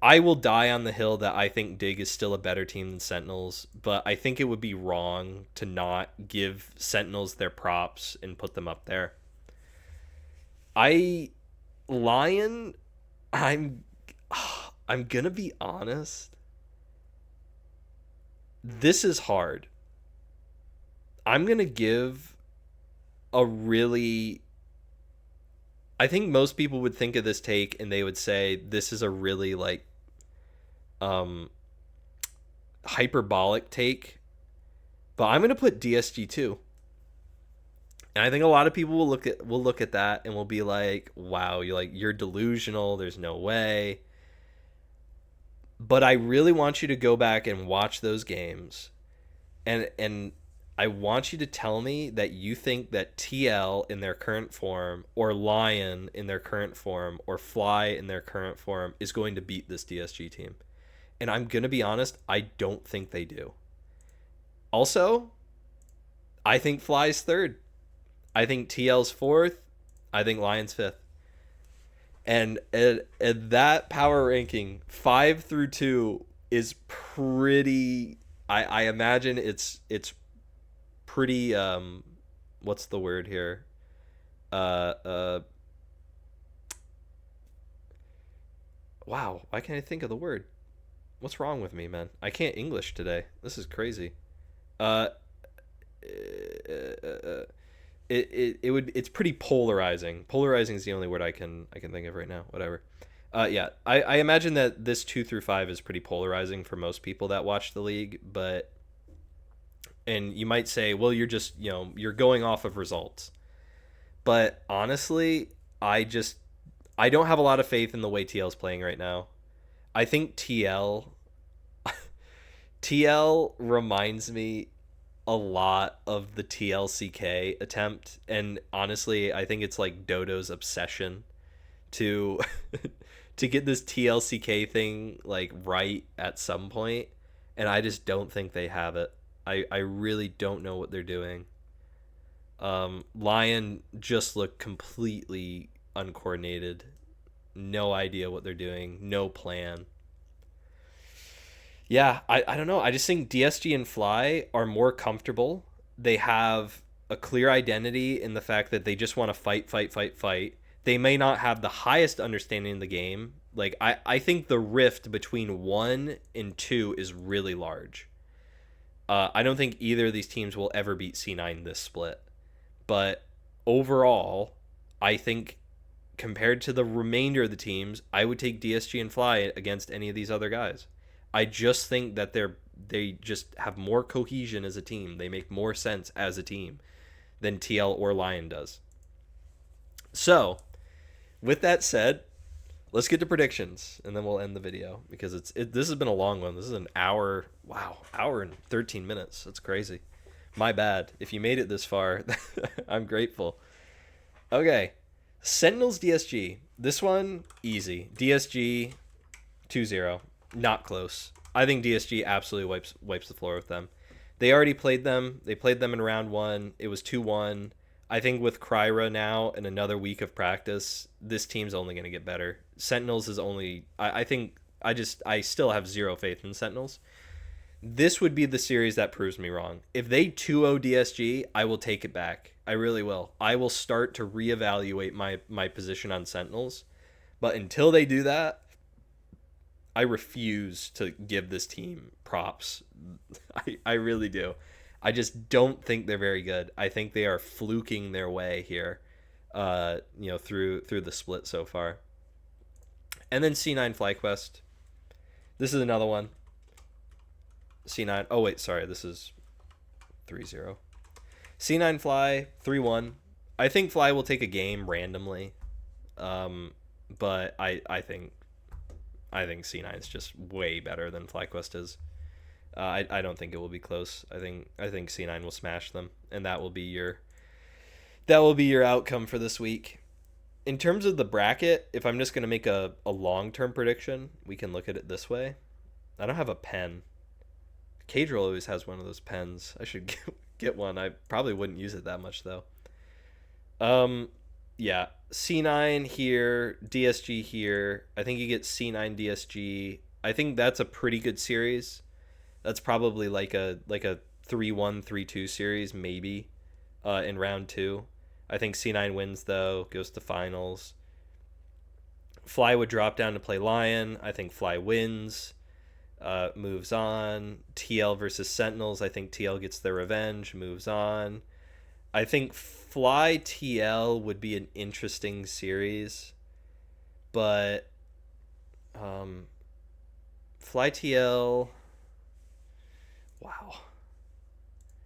I will die on the hill that I think Dig is still a better team than Sentinels, but I think it would be wrong to not give Sentinels their props and put them up there. I Lion, I'm I'm gonna be honest. This is hard. I'm gonna give a really. I think most people would think of this take and they would say this is a really like um hyperbolic take, but I'm gonna put DSG2. And I think a lot of people will look at that and will be like, "Wow, you're delusional. There's no way." But I really want you to go back and watch those games, and I want you to tell me that you think that TL in their current form, or Lion in their current form, or Fly in their current form is going to beat this DSG team. And I'm gonna be honest, I don't think they do. Also, I think Fly's third. I think TL's fourth. I think Lion's fifth. And at that power ranking, 5 through 2 is pretty. I imagine it's pretty. What's the word here? Uh, uh. Wow, why can't I think of the word? What's wrong with me, man? I can't English today. This is crazy. Uh, uh, uh, uh, it's pretty polarizing. Polarizing is the only word I can think of right now. Whatever. Yeah, I imagine that this 2 through 5 is pretty polarizing for most people that watch the league, but and you might say, well, you're just you're going off of results. But honestly, I don't have a lot of faith in the way TL's playing right now. I think TL reminds me a lot of the TLCK attempt, and honestly, I think it's like Dodo's obsession to to get this TLCK thing like right at some point, and I just don't think they have it. I really don't know what they're doing. Lion just looked completely uncoordinated. No idea what they're doing. No plan. Yeah, I don't know. I just think DSG and Fly are more comfortable. They have a clear identity in the fact that they just want to fight, fight, fight, fight. They may not have the highest understanding of the game. Like I think the rift between 1 and 2 is really large. I don't think either of these teams will ever beat C9 this split. But overall, I think compared to the remainder of the teams, I would take DSG and Fly against any of these other guys. I just think that they just have more cohesion as a team. They make more sense as a team than TL or Lion does. So, with that said, let's get to predictions and then we'll end the video because this has been a long one. This is an hour. Wow, hour and 13 minutes. That's crazy. My bad. If you made it this far, I'm grateful. Okay. Sentinels DSG. This one easy. DSG 2-0. Not close. I think DSG absolutely wipes the floor with them. They already played them. They played them in round 1. It was 2-1. I think with Kryra now and another week of practice, this team's only going to get better. Sentinels is only I think I still have zero faith in Sentinels. This would be the series that proves me wrong. If they 2-0 DSG, I will take it back. I really will. I will start to reevaluate my position on Sentinels. But until they do that, I refuse to give this team props. I really do. I just don't think they're very good. I think they are fluking their way here, through the split so far. And then C9 FlyQuest. This is another one. C9. Oh wait, sorry. This is 3-0. C9 Fly 3-1. I think Fly will take a game randomly, but I think C9 is just way better than FlyQuest is. I don't think it will be close. I think C9 will smash them, and that will be your outcome for this week. In terms of the bracket, if I'm just going to make a long-term prediction, we can look at it this way. I don't have a pen. Cadril always has one of those pens. I should get one. I probably wouldn't use it that much though. Um, yeah, C9 here, DSG here. I think you get C9 DSG. I think that's a pretty good series. That's probably like a 3-1 3-2 series maybe in round 2. I think C9 wins though, goes to finals. Fly would drop down to play Lion. I think Fly wins, moves on. TL versus Sentinels. I think TL gets their revenge, moves on. I think Fly TL would be an interesting series, but Fly TL, wow.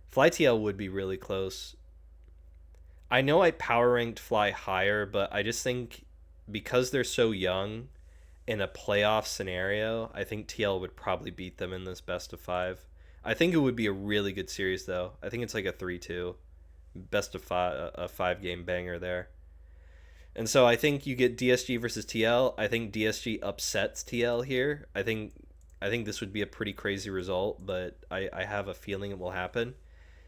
Fly TL would be really close. I know I power ranked Fly higher, but I just think because they're so young in a playoff scenario, I think TL would probably beat them in this best of 5. I think it would be a really good series though. I think it's like a 3-2 best of 5, a 5 game banger there. And so I think you get DSG versus TL. I think DSG upsets TL here. I think this would be a pretty crazy result, but I have a feeling it will happen.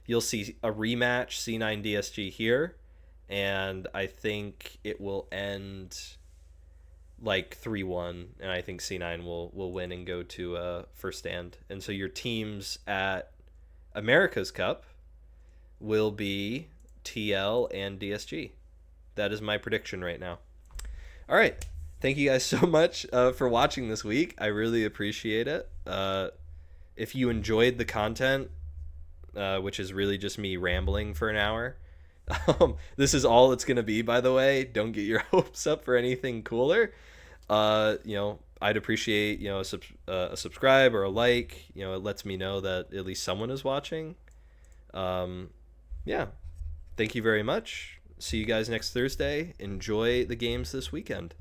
You'll see a rematch C9 DSG here, and I think it will end like 3-1, and I think C9 will win and go to first stand. And so your teams at America's Cup will be TL and DSG. That is my prediction right now. All right. Thank you guys so much for watching this week. I really appreciate it. If you enjoyed the content, which is really just me rambling for an hour, this is all it's going to be, by the way. Don't get your hopes up for anything cooler. I'd appreciate, a subscribe or a like. It lets me know that at least someone is watching. Yeah. Thank you very much. See you guys next Thursday. Enjoy the games this weekend.